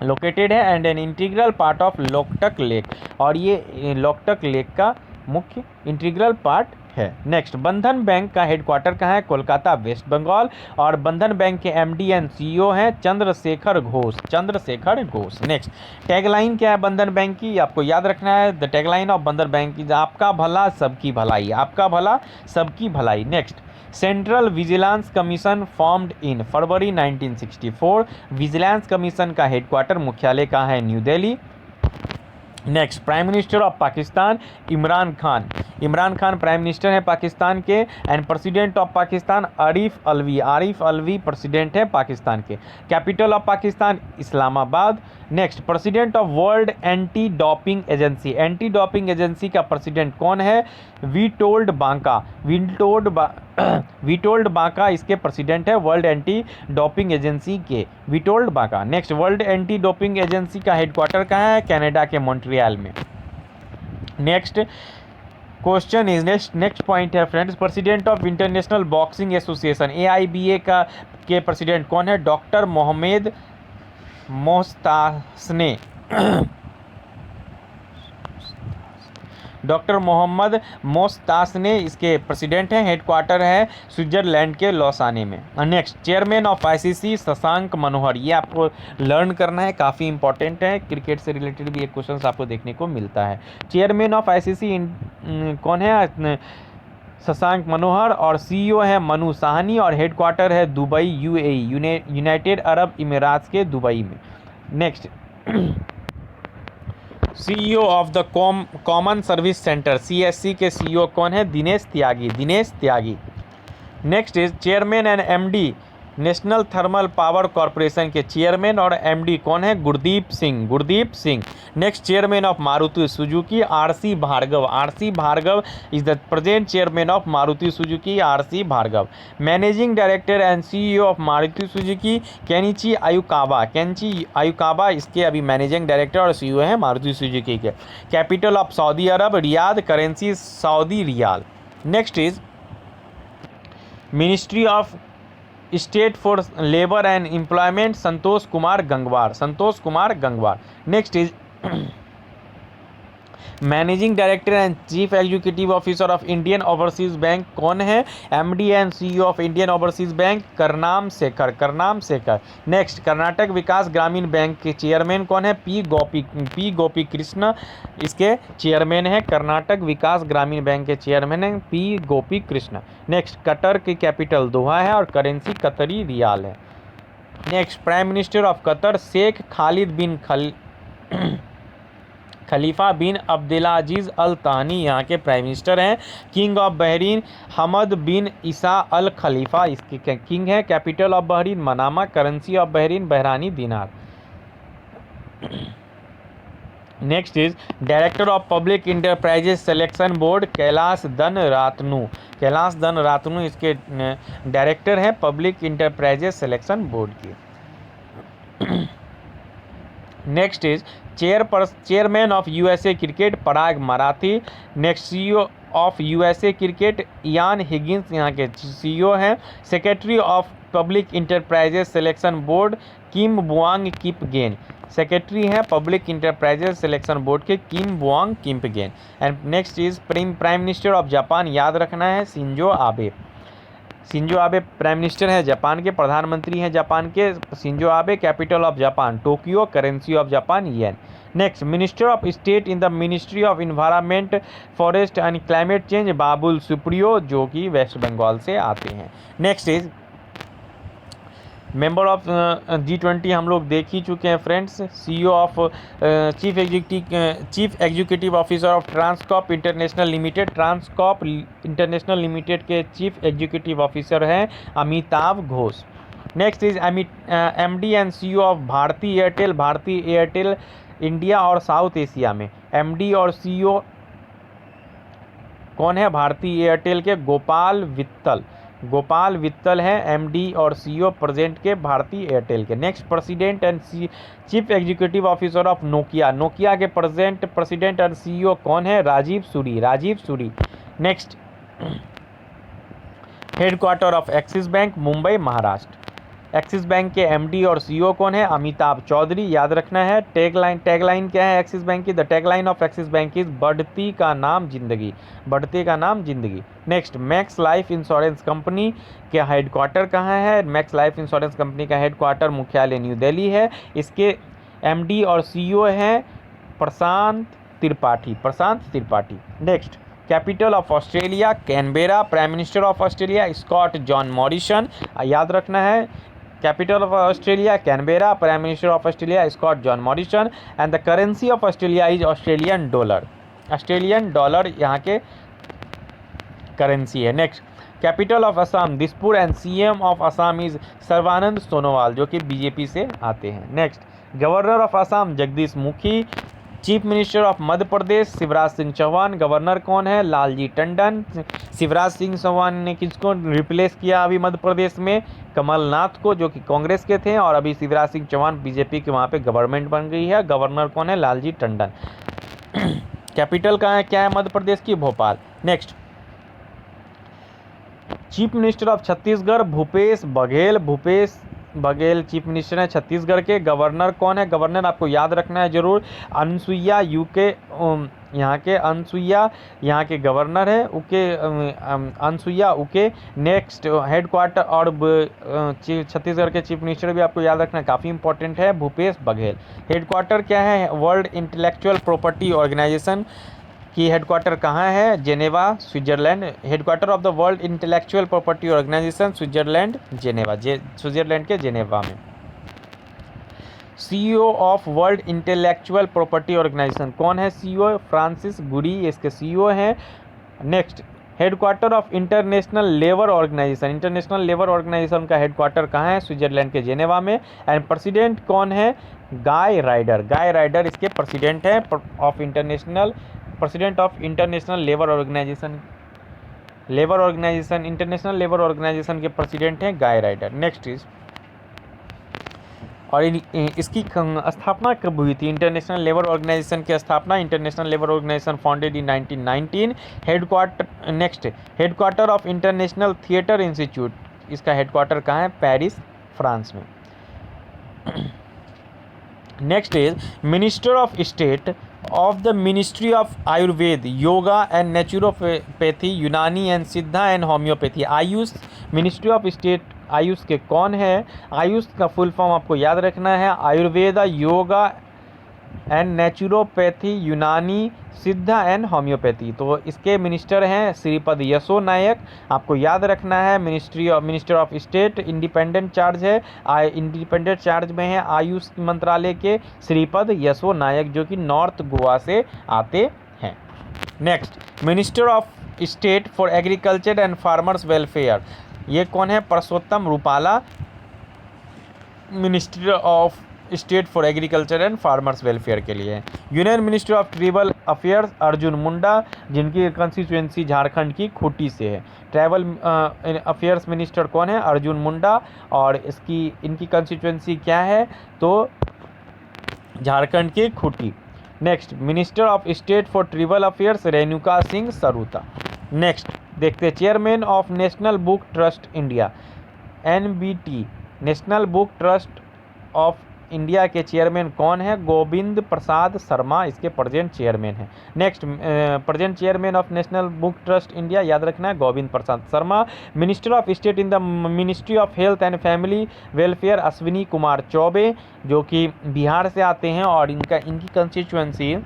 लोकेटेड है। And an integral part of Loktak lake, और ये लोकटक लेक का मुख्य इंटीग्रल पार्ट है। नेक्स्ट, बंधन बैंक का हेडक्वार्टर कहाँ है? कोलकाता, वेस्ट बंगाल। और बंधन बैंक के एमडी एंड सीईओ हैं चंद्रशेखर घोष, चंद्रशेखर घोष। नेक्स्ट, टैगलाइन क्या है बंधन बैंक की? आपको याद रखना है, द टैगलाइन ऑफ बंधन बैंक इज आपका भला सबकी भलाई, आपका भला सबकी भलाई। Next, central vigilance commission formed in February 1964। Vigilance commission का हेडक्वार्टर मुख्यालय कहाँ है? New Delhi. Next, prime minister of Pakistan Imran Khan, Imran Khan prime minister है पाकिस्तान के। And president of Pakistan Arif Alvi, Arif Alvi president है पाकिस्तान के। Capital of Pakistan Islamabad. Next, president of world anti doping agency, anti doping agency का president कौन है? वीटोल्ड बांका, वीटोल्ड बांका इसके प्रेसिडेंट है वर्ल्ड एंटी डोपिंग एजेंसी के, Witold Banka. Next, world anti doping agency का हेडक्वार्टर कहाँ है? कनाडा के मॉन्ट्रियल में। Next question is next point है friends, president of international boxing association AIBA का के प्रेसिडेंट कौन है? Doctor Mohamed Moustahsane, doctor Mohamed Moustahsane इसके प्रेसिडेंट हैं। हेडक्वार्टर है स्विट्जरलैंड के लॉसाने में। Next, chairman of ICC Shashank Manohar, ये आपको लर्न करना है, काफ़ी इंपॉर्टेंट है, क्रिकेट से रिलेटेड भी एक क्वेश्चन आपको देखने को मिलता है। चेयरमैन ऑफ ICC कौन है? शशांक मनोहर। और सीईओ है मनु साहनी। और हेडक्वार्टर है Dubai UAE, United Arab Emirates के दुबई में। Next, CEO of the common service centre CSC के सीईओ कौन है? Dinesh Tyagi, Dinesh Tyagi. Next is chairman and MD national thermal power corporation के चेयरमैन और MD कौन है? Gurdeep Singh, Gurdeep Singh. Next, chairman of Maruti Suzuki RC Bhargava, RC Bhargava is the present chairman of Maruti Suzuki, RC Bhargava. Managing director and CEO of Maruti Suzuki Kenichi Ayukawa, Kenichi Ayukawa इसके अभी managing director और CEO हैं Maruti Suzuki के। Capital of Saudi Arabia Riyadh, currency Saudi riyal. Next is ministry of state for labour and employment Santosh Kumar Gangwar, Santosh Kumar Gangwar. Next is managing director and chief executive officer of Indian overseas bank कौन है? MD and CEO of Indian overseas bank Karnam Sekhar, Karnam Sekhar. Next Karnataka Vikas Grameen bank के chairman कौन है? P Gopi Krishna इसके chairman है। Karnataka Vikas Grameen bank के chairman है P Gopi Krishna. Next Qatar की कैपिटल दोहा है और करेंसी कतरी रियाल है। Next prime minister of Qatar Sheikh Khalid bin Khalifa bin Abdulaziz Al Thani यहाँ के प्राइम मिनिस्टर हैं। King of Bahrain Hamad bin Isa Al Khalifa इसके king है। Capital of Bahrain Manama. Currency of Bahrain Bahraini dinar. Next is director of public enterprises selection board Kailash Dhan Ratnu, Kailash Dhan रातनू इसके director हैं public enterprises selection board के। Next is chairman of USA cricket Parag Marathe. Next CEO of USA cricket Ian Higgins यहाँ के CEO हैं। Secretary of public enterprises selection board Kim Buang Kipgen, secretary हैं public enterprises selection board के Kim Buang Kipgen. And next is prime minister of Japan याद रखना है Shinzo Abe, Shinzo Abe prime minister है Japan के, प्रधानमंत्री हैं जापान के Shinzo Abe. Capital of Japan Tokyo. Currency of Japan yen. Next minister of state in the ministry of environment forest and climate change Babul Supriyo जो कि waste Bengal से आते हैं। Next is member of G20 हम लोग देख ही चुके हैं friends. CEO of chief executive officer of Transcorp international limited, Transcorp international limited के चीफ एग्जीक्यूटिव ऑफिसर हैं Amitabh Ghosh. Next is MD and CEO of Bharti Airtel, Bharti Airtel India और साउथ एशिया में। एमडी और सीईओ कौन है भारती एयरटेल के? गोपाल वित्तल, गोपाल वित्तल है एमडी और सीईओ प्रेजेंट के भारती एयरटेल के। Next president and chief executive officer of Nokia, Nokia के प्रेसिडेंट एंड सीईओ कौन है? Rajeev Suri, Rajeev Suri. Next headquarter of axis bank Mumbai Maharashtra. Axis bank के एमडी और सीईओ कौन है? अमिताभ चौधरी याद रखना है। टैगलाइन क्या है एक्सिस बैंक की? The tagline of axis bank is बढ़ती का नाम जिंदगी, बढ़ती का नाम जिंदगी। Next Max Life insurance company के हेडक्वार्टर कहाँ है? मैक्स लाइफ इंश्योरेंस कंपनी का हेडक्वार्टर मुख्यालय न्यू दिल्ली है। इसके एमडी और सीईओ हैं Prashant Tripathi, Prashant Tripathi. Next capital of Australia Canberra. Prime minister of Australia Scott John Morrison याद रखना है। Capital of Australia Canberra, prime minister of Australia Scott John Morrison. And the currency of Australia is Australian dollar, Australian dollar यहाँ के currency है। Next capital of Assam Dispur and CM of Assam is Sarbananda Sonowal जो कि BJP से आते हैं। Next governor of Assam Jagdish Mukhi. Chief minister of Madhya Pradesh Shivraj Singh Chouhan. Governor कौन है? लालजी टंडन। शिवराज सिंह चौहान ने किसको रिप्लेस किया अभी मध्य प्रदेश में? कमलनाथ को जो कि कांग्रेस के थे, और अभी शिवराज सिंह चौहान बीजेपी के वहाँ पे गवर्नमेंट बन गई है। गवर्नर कौन है? लालजी टंडन। कैपिटल कहाँ है, क्या है मध्य प्रदेश की? Bhopal. Next chief minister of Chhattisgarh Bhupesh Baghel, Bhupesh Baghel chief minister हैं छत्तीसगढ़ के। गवर्नर कौन है? गवर्नर आपको याद रखना है जरूर, अनसुईया यूके यहाँ के, अनसुईया यहाँ के गवर्नर है, उके अनसुईया उके। नेक्स्ट हेडक्वार्टर और छत्तीसगढ़ के चीफ मिनिस्टर भी आपको याद रखना काफ़ी इंपॉर्टेंट है, भूपेश बघेल। हेडक्वार्टर क्या है? वर्ल्ड इंटेलेक्चुअल प्रॉपर्टी ऑर्गेनाइजेशन की हेडक्वार्टर कहाँ है? Geneva Switzerland. Headquarter of the world intellectual property organisation Switzerland Geneva, Switzerland के जेनेवा में। CEO of world intellectual property organisation कौन है? सीईओ फ्रांसिस गुरी इसके सीईओ हैं। Next headquarter of international labour organisation, international labour organisation का headquarter कहाँ है? Switzerland के जेनेवा में। एंड प्रेसिडेंट कौन है? गाय राइडर, गाय राइडर इसके प्रेसिडेंट है of international, president of international labour organisation, international labour organisation के प्रेसिडेंट हैं गाय राइडर। नेक्स्ट इज और इसकी स्थापना कब हुई थी? इंटरनेशनल लेबर ऑर्गेनाइजेशन की स्थापना, international labour organisation founded in 1919। Headquarter next headquarter of international theatre institute, इसका हेडक्वार्टर कहाँ है? पेरिस, फ्रांस में। Next is minister of state of the ministry of Ayurveda, yoga and naturopathy, Unani and Siddha and homeopathy. AYUSH, ministry of state AYUSH के कौन है? आयुष का full form आपको याद रखना है, आयुर्वेदा, योगा एंड नेचुरोपैथी, यूनानी, सिद्धा एंड होम्योपैथी। तो इसके मिनिस्टर हैं श्रीपद यसो नायक, आपको याद रखना है। Minister of state independent charge है, इंडिपेंडेंट चार्ज में है आयुष मंत्रालय के श्रीपद यसो नायक, जो कि नॉर्थ गोवा से आते हैं। Next, minister of state for agriculture and farmers welfare, ये कौन है? Parshottam Rupala, minister of state for agriculture and farmers welfare के लिए। Union minister of tribal affairs Arjun Munda, जिनकी कंस्टिट्यूएंसी झारखंड की खूंटी से है। ट्राइबल अफेयर्स मिनिस्टर कौन है? अर्जुन मुंडा, और इनकी कंस्टिट्यूएंसी क्या है? तो झारखंड की Khunti. Next, minister of state for tribal affairs Renuka Singh Saruta. Next देखते हैं, chairman of national book trust India, NBT, national book trust of India के चेयरमैन कौन है? गोविंद प्रसाद शर्मा इसके प्रेजेंट चेयरमैन हैं। Next, present chairman of national book trust India, याद रखना है, Govind Prasad Sharma. Minister of state in the ministry of health and family welfare Ashwini Kumar Choubey, जो कि बिहार से आते हैं, और इनकी कंस्टिट्यूएंसी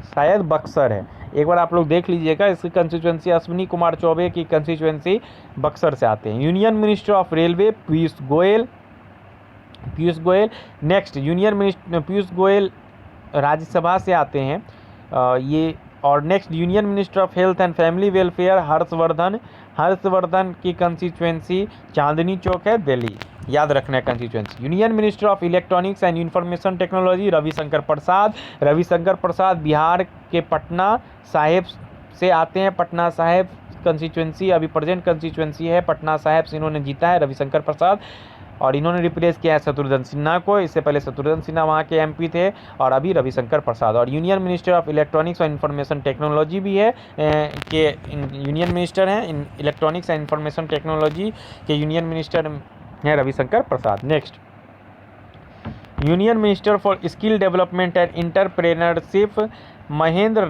शायद बक्सर है। एक बार आप लोग देख लीजिएगा, इसकी कंस्टिट्यूएंसी अश्विनी कुमार चौबे की कंस्टिट्यूएंसी बक्सर से आते हैं। Union minister of railway Piyush Goyal. Next, union minister Piyush Goyal Rajya Sabha से आते हैं ये। और next, union minister of health and family welfare Harsh Vardhan की कंस्टिट्यूएंसी चांदनी चौक है, दिल्ली, याद रखना है constituency. Union minister of electronics and information technology Ravi Shankar Prasad Bihar के पटना साहिब से आते हैं। पटना साहिब कंस्टिट्यूएंसी अभी प्रेजेंट कंस्टिट्यूएंसी है, पटना साहिब से इन्होंने जीता है रविशंकर प्रसाद, और इन्होंने रिप्लेस किया है शत्रुघ्न सिन्हा को। इससे पहले शत्रुघ्न सिन्हा वहाँ के MP थे, और अभी रविशंकर प्रसाद। और यूनियन मिनिस्टर ऑफ इलेक्ट्रॉनिक्स और इंफॉर्मेशन टेक्नोलॉजी भी है के यूनियन मिनिस्टर हैं इलेक्ट्रॉनिक्स एंड इंफॉर्मेशन टेक्नोलॉजी के यूनियन मिनिस्टर हैं Ravi Shankar Prasad. Next, union minister for skill development and entrepreneurship Mahendra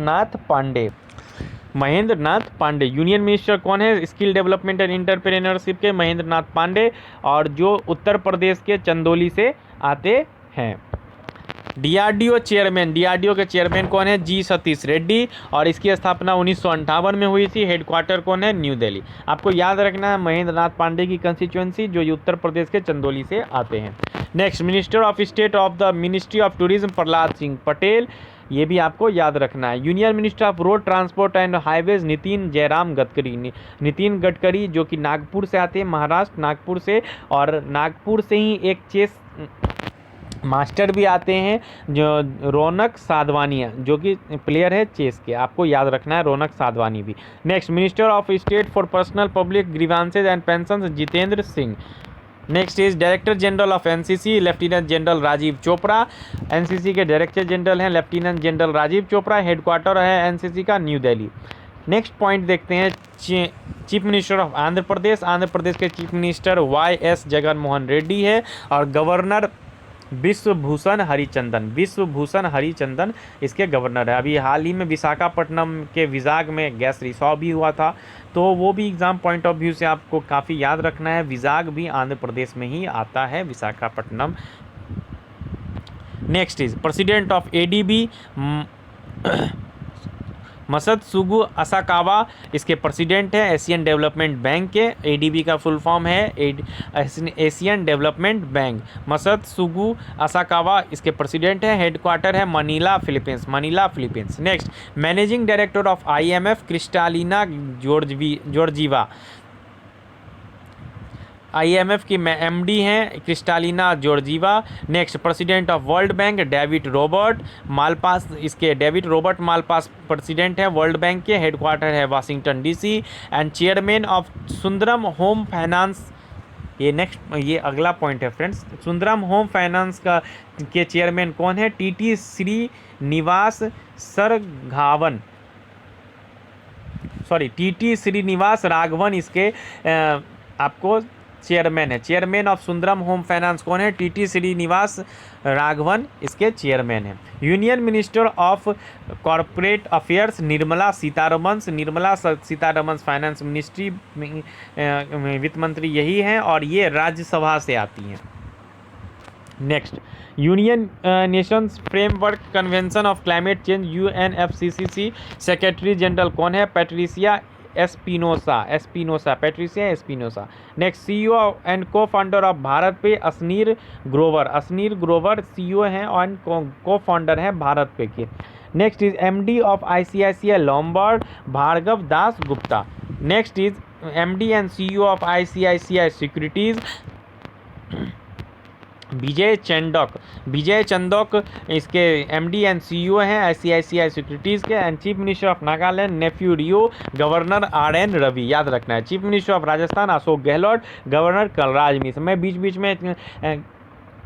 Nath Pandey. Union minister कौन है स्किल डेवलपमेंट एंड इंटरप्रेन्योरशिप के? महेंद्र नाथ पांडे, और जो उत्तर प्रदेश के चंदौली से आते हैं। DRDO के चेयरमैन कौन है? G सतीश रेड्डी, और इसकी स्थापना 1958 में हुई थी। हेडक्वार्टर कौन है? न्यू दिल्ली। आपको याद रखना है महेंद्र नाथ पांडे की कंस्टिट्यूएंसी, जो उत्तर प्रदेश के चंदौली से आते हैं। Next, minister of state of the ministry of tourism Prahlad Singh Patel, ये भी आपको याद रखना है। Union minister of road transport and highways Nitin Gadkari, जो कि नागपुर से आते हैं, महाराष्ट्र, नागपुर से। और नागपुर से ही एक चेस मास्टर भी आते हैं, जो रौनक साधवानी, जो कि प्लेयर है चेस के, आपको याद रखना है रौनक साधवानी भी। Next, minister of state for personnel public grievances and pension Jitendra Singh. Next is director general of NCC lieutenant general Rajeev Chopra. NCC के डायरेक्टर जनरल हैं lieutenant general Rajeev Chopra. Headquarter है NCC का न्यू दिल्ली। नेक्स्ट पॉइंट देखते हैं, chief minister of Andhra Pradesh के chief minister YS Jaganmohan Reddy है, और governor Vishwabhushan Harichandan इसके गवर्नर है। अभी हाल ही में विशाखापट्टनम के विजाग में गैस रिसाव भी हुआ था, तो वो भी एग्जाम पॉइंट ऑफ व्यू से आपको काफ़ी याद रखना है। विजाग भी आंध्र प्रदेश में ही आता है, Visakhapatnam. Next is president of ADB मसत्सुगु Asakawa इसके प्रेसिडेंट है, एशियन डेवलपमेंट बैंक के। ADB का फुल फॉर्म है एशियन डेवलपमेंट बैंक। मसत्सुगु असाकावा इसके प्रेसिडेंट है। हेडक्वार्टर है Manila, Philippines. Next, managing director of IMF Kristalina Georgieva. IMF की MD हैं Kristalina Georgieva. Next, president of world bank David Robert Malpass president है world bank के। Headquarter है Washington DC। And chairman of Sundaram home finance, ये अगला point है friends. Sundaram home finance के chairman कौन है? TT श्रीनिवास राघवन इसके आपको चेयरमैन है। Chairman of Sundaram home finance कौन है? टीटी श्रीनिवास राघवन इसके चेयरमैन हैं। Union minister of corporate affairs Nirmala Sitharaman. Nirmala Sitharaman finance ministry में वित्त मंत्री यही हैं और ये राज्यसभा से आती हैं। Next, union Nations framework convention of climate change UNFCCC secretary general कौन है? Patricia Espinosa, Patricia Espinosa. Next, CEO and को फाउंडर ऑफ भारत पे असनीर ग्रोवर CEO हैं और को फाउंडर हैं भारत पे के। Next is MD of ICICI Lombard Bhargava Das Gupta. Next is MD and CEO of ICICI securities Vijay Chandok इसके MD एंड CEO हैं ICICI सिक्योरिटीज़ के। And chief minister of Nagaland Neiphiu Rio, governor RN Ravi, याद रखना है। Chief minister of Rajasthan Ashok Gehlot, governor Kalraj Mishra. मैं बीच बीच में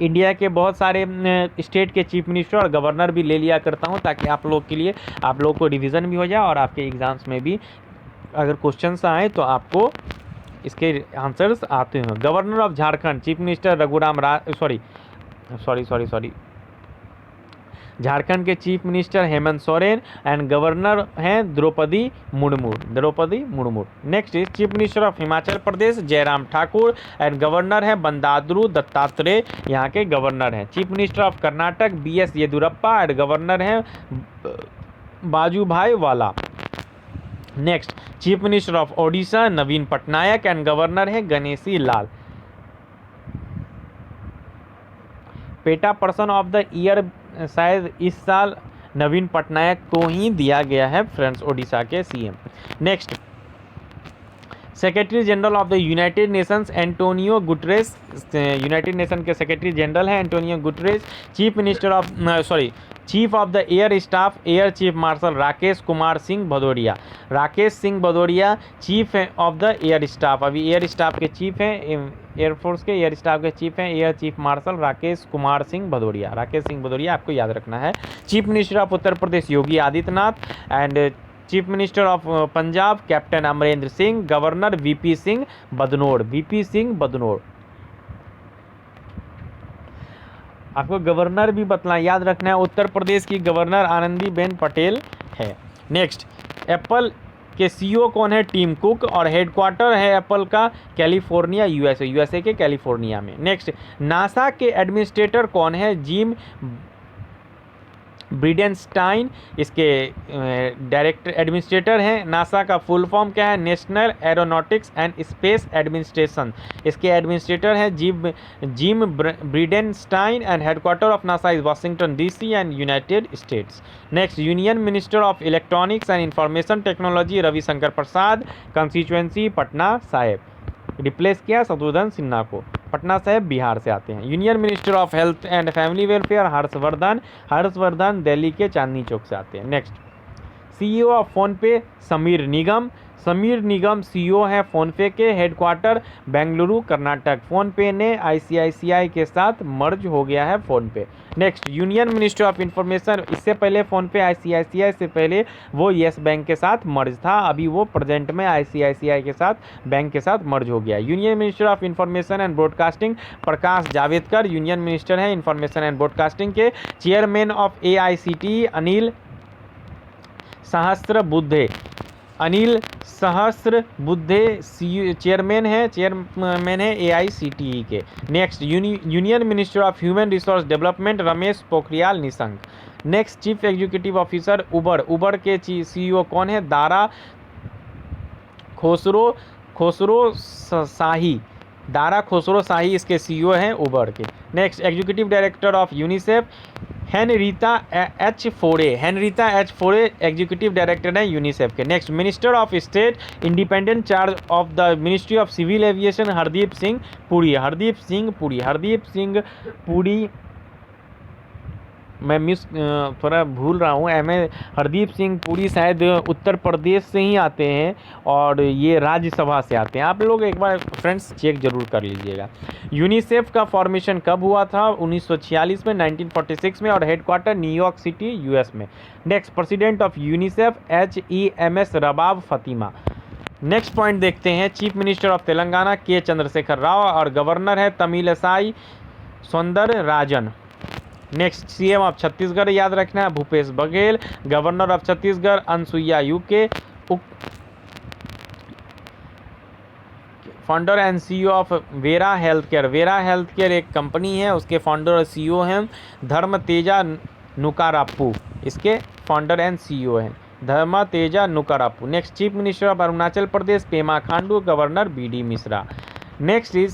इंडिया के बहुत सारे स्टेट के चीफ मिनिस्टर और गवर्नर भी ले लिया करता हूँ ताकि आप लोगों को रिवीजन भी हो जाए और आपके एग्जाम्स में भी अगर क्वेश्चंस आए तो आपको इसके आंसर्स आते हैं। Governor of Jharkhand chief minister Jharkhand के chief minister Hemant Soren and governor हैं Draupadi Murmu. Next is chief minister of Himachal Pradesh Jairam Thakur and governor है बंदारू दत्तात्रेय, यहाँ के गवर्नर हैं। Chief minister of Karnataka BS Yediyurappa and governor हैं Vajubhai Vala. Next, chief minister of Odisha Naveen Patnaik and governor है Ganeshi Lal. PETA person of the year शायद इस साल नवीन पटनायक को ही दिया गया है फ्रेंड्स, ओडिशा के CM। Next, secretary general of the United Nations Antonio Guterres, United nation के सेक्रेटरी जनरल हैं Antonio Guterres. Chief of the air staff air chief marshal Rakesh Singh Bhadauria chief of the air staff, अभी एयर स्टाफ के chief हैं, air force के air staff के chief हैं air chief marshal Rakesh Singh Bhadauria आपको याद रखना है। Chief minister of Uttar Pradesh Yogi Adityanath and chief minister of Punjab captain Amarinder Singh, governor VP Singh Badnore. आपको गवर्नर भी याद रखना है, उत्तर प्रदेश की गवर्नर आनंदीबेन पटेल है। नेक्स्ट, एप्पल के CEO कौन है? टीम कुक और हेडक्वार्टर है एप्पल का कैलिफोर्निया USA के कैलिफोर्निया में। नेक्स्ट, नासा के एडमिनिस्ट्रेटर कौन है? जिम ब्रिडेनस्टाइन इसके डायरेक्टर एडमिनिस्ट्रेटर हैं। नासा का फुल फॉर्म क्या है? National aeronautics and space administration, इसके एडमिनिस्ट्रेटर हैं gym Bridenstine and headquarter of NASA is Washington DC and United states. Next, union minister of electronics and information technology Ravi Shankar Prasad, constituency Patna Sahib, replace किया शत्रुघ्न सिन्हा को। पटना साहिब बिहार से आते हैं। Union minister of health and family welfare Harshvardhan Delhi के चांदनी चौक से आते हैं। Next, CEO of PhonePe Sameer Nigam CEO हैं फोनपे के, हेडक्वार्टर बेंगलुरु कर्नाटक। फोनपे ने ICICI के साथ मर्ज हो गया है PhonePe. Next, union minister of information, इससे पहले फोनपे ICICI से पहले वो येस बैंक के साथ मर्ज था, अभी वो प्रेजेंट में ICICI के साथ बैंक के साथ मर्ज हो गया। Union minister of information and broadcasting Prakash Javadekar union minister हैं इंफॉर्मेशन एंड ब्रॉडकास्टिंग के। Chairman of AICTE Anil Sahasrabudhe chairman है AICTE के। Next, union minister of human resource development Ramesh Pokhriyal Nishank. Next, chief executive officer Uber के CEO कौन है? दारा खोसरो शाही इसके CEO हैं उबर के। Next, executive director of UNICEF Henrietta H. Fore executive director हैं यूनिसेफ के। Next, minister of state independent charge of the ministry of civil aviation Hardeep Singh Puri मैं थोड़ा भूल रहा हूँ, हरदीप सिंह पुरी शायद उत्तर प्रदेश से ही आते हैं और ये राज्यसभा से आते हैं। आप लोग एक बार फ्रेंड्स चेक जरूर कर लीजिएगा। यूनिसेफ का फॉर्मेशन कब हुआ था? 1946 में, 1946 में, और हेडक्वार्टर न्यूयॉर्क सिटी US में। Next, president of UNICEF HEMS Rabab Fatima. Next point देखते हैं, चीफ मिनिस्टर ऑफ तेलंगाना के चंद्रशेखर राव और गवर्नर है Tamilisai Soundararajan. Next, CM of Chhattisgarh याद रखना है Bhupesh Baghel, governor of Chhattisgarh Anusuiya Uikey, founder and CEO of Vera health care. Vera health care एक कंपनी है, उसके फाउंडर और सीईओ हैं धर्म तेजा नुकारापू, इसके फाउंडर एंड सीईओ हैं Dharma Teja Nukarapu. Next, chief minister of Arunachal Pradesh Pema Khandu, governor BD Mishra. Next is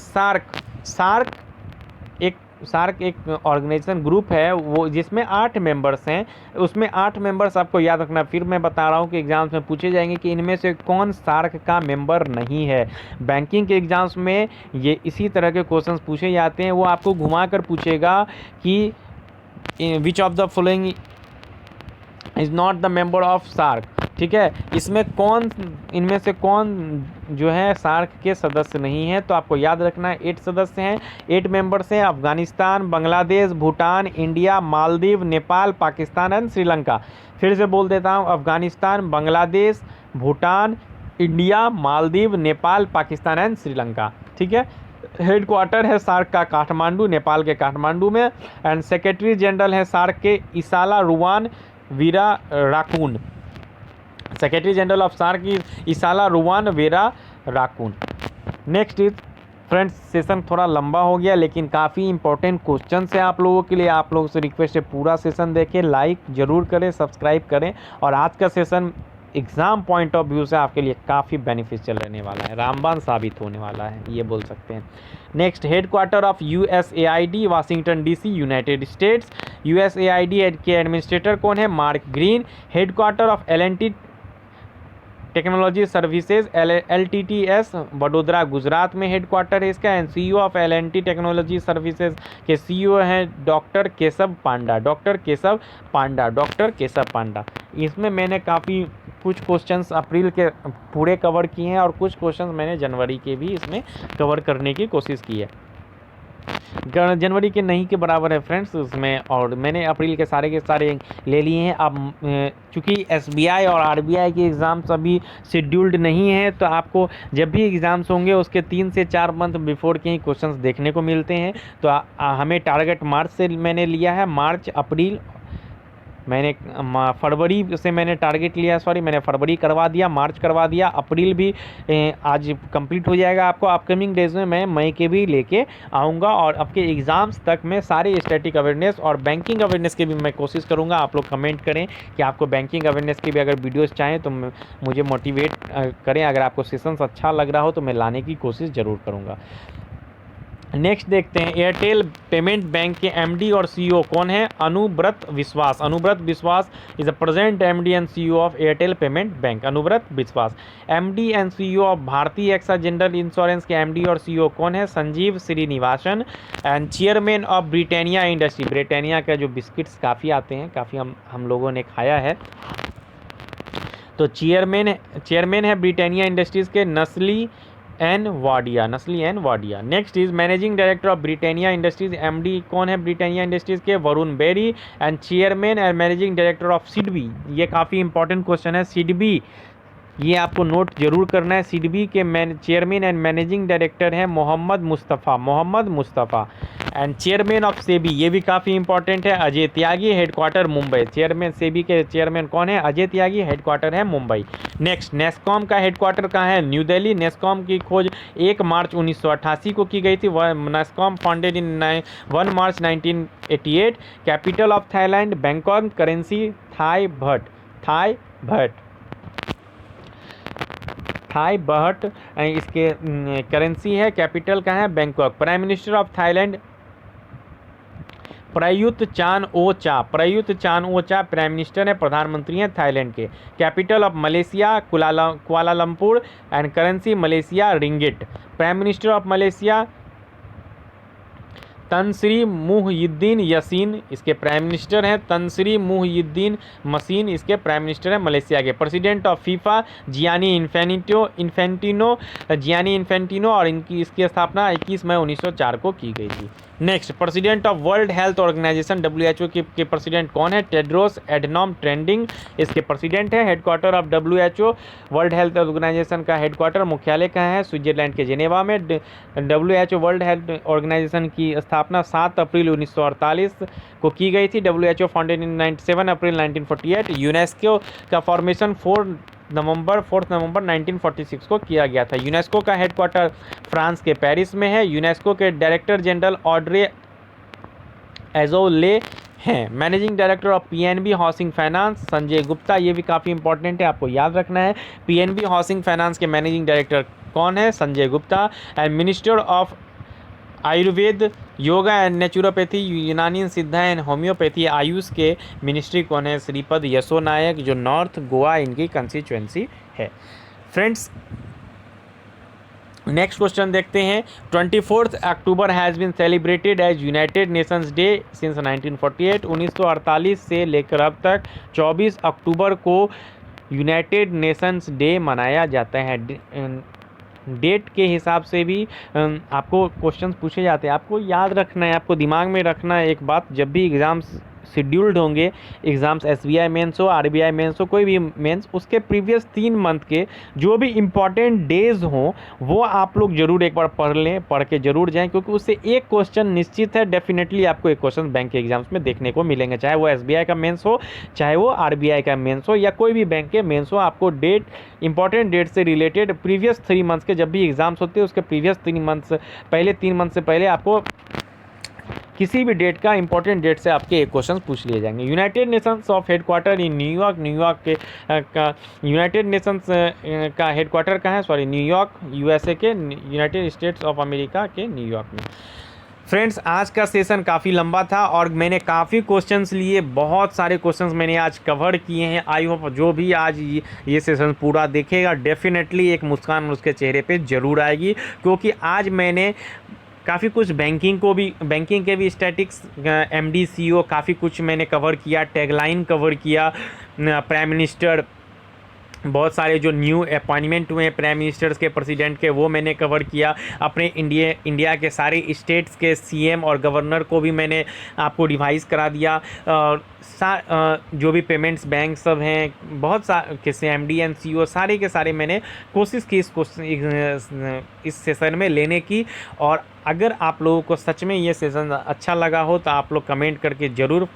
SAARC एक ऑर्गेनाइजेशन ग्रुप है वो, जिसमें 8 मेंबर्स हैं, उसमें 8 मेंबर्स आपको याद रखना। फिर मैं बता रहा हूँ कि एग्जाम्स में पूछे जाएंगे कि इनमें से कौन सार्क का मेंबर नहीं है। बैंकिंग के एग्जाम्स में ये इसी तरह के क्वेश्चंस पूछे जाते हैं, वो आपको घुमा कर पूछेगा कि which of the following is not the member of SAARC, ठीक है, इनमें से कौन जो है सार्क के सदस्य नहीं है। तो आपको याद रखना है 8 सदस्य हैं, 8 मेंबर्स हैं, अफगानिस्तान, बांग्लादेश, भूटान, इंडिया, मालदीव, नेपाल, पाकिस्तान एंड श्रीलंका। फिर से बोल देता हूँ, अफगानिस्तान, बांग्लादेश, भूटान, इंडिया, मालदीव, नेपाल, पाकिस्तान एंड श्रीलंका, ठीक है। हेडक्वार्टर है सार्क का काठमांडू, नेपाल के काठमांडू में, एंड सेक्रेटरी जनरल है सार्क के Esala Ruwan Weerakoon. Secretary general of SAARC Esala Ruwan Weerakoon. Next is friends, session थोड़ा लंबा हो गया लेकिन काफ़ी इंपॉर्टेंट क्वेश्चन है आप लोगों के लिए। आप लोगों से रिक्वेस्ट है पूरा सेशन देखें, लाइक जरूर करें, सब्सक्राइब करें, और आज का session exam point of view से आपके लिए काफ़ी बेनिफिशियल रहने वाला है, रामबाण साबित होने वाला है, ये बोल सकते हैं। Next, headquarter of USAID Washington DC United states. USAID के एडमिनिस्ट्रेटर कौन है? Mark green. Headquarter of L&T technology services LTTS Vadodara Gujarat में हेडक्वार्टर है इसका। And CEO of L&T technology services के सीईओ हैं डॉक्टर केशव पांडा। इसमें मैंने काफ़ी कुछ क्वेश्चंस अप्रैल के पूरे कवर किए हैं और कुछ क्वेश्चंस मैंने जनवरी के भी इसमें कवर करने की कोशिश की है। जनवरी के नहीं के बराबर है फ्रेंड्स उसमें, और मैंने अप्रैल के सारे ले लिए हैं। अब चूँकि SBI और RBI के एग्ज़ाम्स अभी शेड्यूल्ड नहीं है, तो आपको जब भी एग्ज़ाम्स होंगे उसके 3 से 4 मंथ बिफोर के ही क्वेश्चनस देखने को मिलते हैं। तो हमें टारगेट मार्च से मैंने लिया है, मार्च अप्रैल मैंने फरवरी से मैंने टारगेट लिया, मैंने फरवरी करवा दिया, मार्च करवा दिया, अप्रैल भी आज कंप्लीट हो जाएगा। आपको अपकमिंग डेज में मैं मई के भी लेके आऊँगा, और आपके एग्ज़ाम्स तक मैं सारे स्टैटिक अवेयरनेस और बैंकिंग अवेयरनेस की भी मैं कोशिश करूँगा। आप लोग कमेंट करें कि आपको बैंकिंग अवेयरनेस की भी अगर वीडियोज़ चाहें तो मुझे मोटिवेट करें। अगर आपको सेशंस अच्छा लग रहा हो तो मैं लाने की कोशिश ज़रूर करूँगा। नेक्स्ट देखते हैं, एयरटेल पेमेंट बैंक के MD और CEO कौन है? Anubrata Biswas is the present MD and CEO of Airtel payment bank, Anubrata Biswas. MD and CEO of Bharti AXA general insurance के MD और CEO कौन है? Sanjeev Srinivasan. And chairman of Britannia industry, Britannia का जो बिस्किट्स काफ़ी आते हैं, काफ़ी हम लोगों ने खाया है, तो चेयरमैन है ब्रिटानिया इंडस्ट्रीज़ के Nusli N Wadia. Next is managing director of Britannia industries, MD कौन है ब्रिटानिया इंडस्ट्रीज के? Varun Berry. And chairman and managing director of SIDBI, ये काफ़ी इंपॉर्टेंट क्वेश्चन है, सिडबी, ये आपको नोट जरूर करना है। सिडबी के चेयरमैन एंड मैनेजिंग डायरेक्टर हैं Mohammad Mustafa. And chairman of SEBI, ये भी काफ़ी इंपॉर्टेंट है, अजय त्यागी, हेडक्वार्टर मुंबई। चेयरमैन सेबी के चेयरमैन कौन है? अजय त्यागी, हेडक्वार्टर है मुंबई। नेक्स्ट, नेस्कॉम का हेडक्वार्टर कहाँ है? न्यू दिल्ली। नेस्कॉम की खोज 1 मार्च 1988 को की गई थी। NASSCOM founded in 1 March 1988। Capital of Thailand Bangkok. Currency Thai baht इसके करेंसी है। कैपिटल कहाँ है? Bangkok. Prime minister of Thailand Prayut Chan o cha prime minister है, प्रधानमंत्री हैं थाईलैंड के। Capital of Malaysia Kuala Lumpur and currency Malaysia ringgit. Prime minister of Malaysia Tan Sri Muhyiddin Yassin इसके प्राइम मिनिस्टर हैं। तनसरी मुहियुद्दीन मसीन इसके prime minister हैं Malaysia के। President of FIFA Gianni Infantino और इसकी स्थापना 21 मई 1904 को की गई थी। Next, president of world health organisation WHO के प्रेसिडेंट कौन है? टेड्रोस एडनॉम ट्रेंडिंग इसके प्रेसिडेंट है। Headquarter of WHO world health organisation का हेडक्वार्टर मुख्यालय कहाँ है? स्विट्जरलैंड के जेनेवा में। WHO वर्ल्ड हेल्थ ऑर्गेनाइजेशन की स्थापना 7 अप्रैल 1948 को की गई थी। WHO founded in 7 April 1948। UNESCO का फॉर्मेशन 4 नवंबर 1946 को किया गया था। यूनेस्को का हेडक्वार्टर फ्रांस के पेरिस में है। यूनेस्को के डायरेक्टर जनरल ऑड्रे एजोले हैं। Managing director of PNB housing finance Sanjay Gupta, ये भी काफ़ी इंपॉर्टेंट है, आपको याद रखना है। PNB हाउसिंग फाइनेंस के मैनेजिंग डायरेक्टर कौन है? Sanjay Gupta. And minister of Ayurveda, yoga and naturopathy, यूनानी सिद्धा एंड होम्योपैथी, आयुष के मिनिस्ट्री कौन है? श्रीपद यसो नायक, जो नॉर्थ गोवा इनकी कंस्टिट्यूएंसी है। फ्रेंड्स, नेक्स्ट क्वेश्चन देखते हैं। 24 October has been celebrated as United Nations day since 1948। 1948 से लेकर अब तक 24 अक्टूबर को यूनाइटेड नेशंस डे मनाया जाता है। डेट के हिसाब से भी आपको क्वेश्चंस पूछे जाते हैं, आपको याद रखना है, आपको दिमाग में रखना है एक बात, जब भी एग्ज़ाम्स शेड्यूल्ड होंगे, एग्ज़ाम्स SBI मेंस हो, RBI मेंस हो, कोई भी मेंस, उसके प्रीवियस 3 मंथ के जो भी इम्पॉर्टेंट डेज़ हों वो आप लोग ज़रूर एक बार पढ़ लें, पढ़ के ज़रूर जाएं, क्योंकि उससे एक क्वेश्चन निश्चित है, डेफिनेटली आपको एक क्वेश्चन बैंक के एग्जाम्स में देखने को मिलेंगे, चाहे वो SBI का मेंस हो, चाहे वो RBI का मेंस हो, या कोई भी बैंक के मेंस हो। आपको डेट, इंपॉर्टेंट डेट से रिलेटेड प्रीवियस 3 मंथ्स के जब भी एग्ज़ाम्स होते हैं उसके प्रीवियस 3 मंथ्स पहले 3 मंथ से पहले आपको किसी भी डेट का, इंपॉर्टेंट डेट से आपके एक क्वेश्चन पूछ लिए जाएंगे। United Nations of headquarter in New York, New York के का यूनाइटेड नेशंस का हेडक्वार्टर कहाँ है? सॉरी, न्यूयॉर्क, USA के, यूनाइटेड स्टेट्स ऑफ अमेरिका के न्यूयॉर्क में। फ्रेंड्स, आज का सेशन काफ़ी लंबा था और मैंने काफ़ी क्वेश्चंस लिए, बहुत सारे क्वेश्चंस मैंने आज कवर किए हैं। आई होप जो भी आज ये सेशन पूरा देखेगा डेफिनेटली एक मुस्कान उसके चेहरे पे ज़रूर आएगी, क्योंकि आज मैंने काफ़ी कुछ बैंकिंग के भी स्टैटिक्स, MD CEO काफ़ी कुछ मैंने कवर किया, टैगलाइन कवर किया, प्राइम मिनिस्टर, बहुत सारे जो न्यू अपॉइंटमेंट हुए हैं प्राइम मिनिस्टर्स के, प्रेसिडेंट के, वो मैंने कवर किया। अपने इंडिया के सारे स्टेट्स के CM और गवर्नर को भी मैंने आपको रिवाइज़ करा दिया। और जो भी पेमेंट्स बैंक सब हैं, बहुत से MD एंड CEO सारे के सारे मैंने कोशिश की इस सेशन में लेने की। और अगर आप लोगों को सच में ये सेशन अच्छा लगा हो तो आप लोग कमेंट करके ज़रूर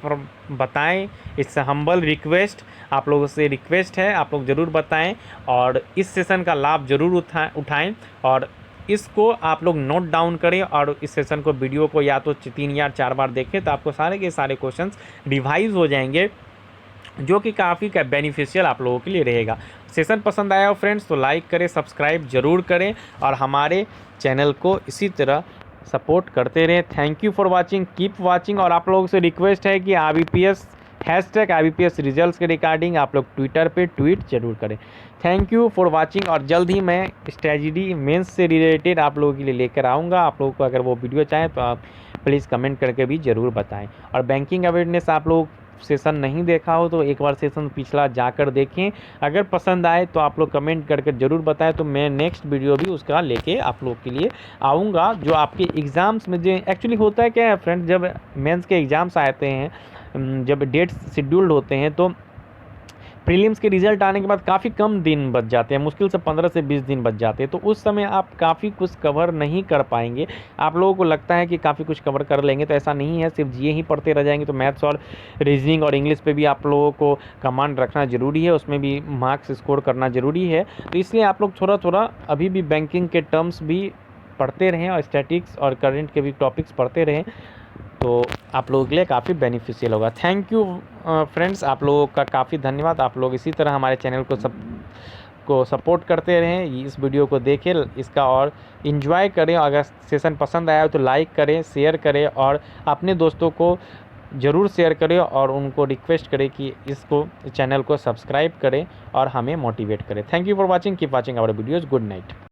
बताएं। इट्स हम्बल रिक्वेस्ट, आप लोगों से रिक्वेस्ट है, आप लोग ज़रूर बताएं और इस सेशन का लाभ ज़रूर उठाएं और इसको आप लोग नोट डाउन करें और इस सेशन को, वीडियो को या तो 3 या 4 बार देखें, तो आपको सारे के सारे क्वेश्चंस रिवाइज हो जाएंगे, जो कि काफ़ी बेनिफिशियल आप लोगों के लिए रहेगा। सेशन पसंद आया हो फ्रेंड्स तो लाइक करें, सब्सक्राइब ज़रूर करें और हमारे चैनल को इसी तरह सपोर्ट करते रहें। Thank you for watching, keep watching. और आप लोगों से रिक्वेस्ट है कि IBPS #IBPS रिजल्ट्स के रिगार्डिंग आप लोग ट्विटर पे ट्वीट जरूर करें। थैंक यू फॉर वाचिंग और जल्द ही मैं स्ट्रेटजी मेंस से रिलेटेड आप लोगों के लिए लेकर आऊँगा। आप लोगों को अगर वो वीडियो चाहें तो आप प्लीज़ कमेंट करके भी ज़रूर बताएं। और बैंकिंग अवेयरनेस आप लोग सेशन नहीं देखा हो तो एक बार सेशन पिछला जाकर देखें, अगर पसंद आए तो आप लोग कमेंट करके ज़रूर बताएं, तो मैं नेक्स्ट वीडियो भी उसका लेके आप लोग के लिए आऊँगा। जो आपके एग्ज़ाम्स में जो एक्चुअली होता है क्या है फ्रेंड्स, जब मेंस के एग्ज़ाम्स आते हैं, जब डेट्स शेड्यूल्ड होते हैं तो प्रीलिम्स के रिज़ल्ट आने के बाद काफ़ी कम दिन बच जाते हैं, मुश्किल से 15 से 20 दिन बच जाते हैं, तो उस समय आप काफ़ी कुछ कवर नहीं कर पाएंगे। आप लोगों को लगता है कि काफ़ी कुछ कवर कर लेंगे, तो ऐसा नहीं है, सिर्फ GA ही पढ़ते रह जाएंगे। तो मैथ्स और रीजनिंग और इंग्लिश पे भी आप लोगों को कमांड रखना ज़रूरी है, उसमें भी मार्क्स स्कोर करना ज़रूरी है। तो इसलिए आप लोग थोड़ा थोड़ा अभी भी बैंकिंग के टर्म्स भी पढ़ते रहें और स्टैटिक्स और करंट के भी टॉपिक्स पढ़ते रहें, तो आप लोगों के लिए काफ़ी बेनिफिशियल होगा। थैंक यू फ्रेंड्स, आप लोगों का काफ़ी धन्यवाद। आप लोग इसी तरह हमारे चैनल को सपोर्ट करते रहें, इस वीडियो को देखें, इसका और इन्जॉय करें। अगर सेशन पसंद आया तो लाइक करें, शेयर करें और अपने दोस्तों को ज़रूर शेयर करें और उनको रिक्वेस्ट करें कि इसको चैनल को सब्सक्राइब करें और हमें मोटिवेट करें। Thank you for watching, keep watching our videos. Good night.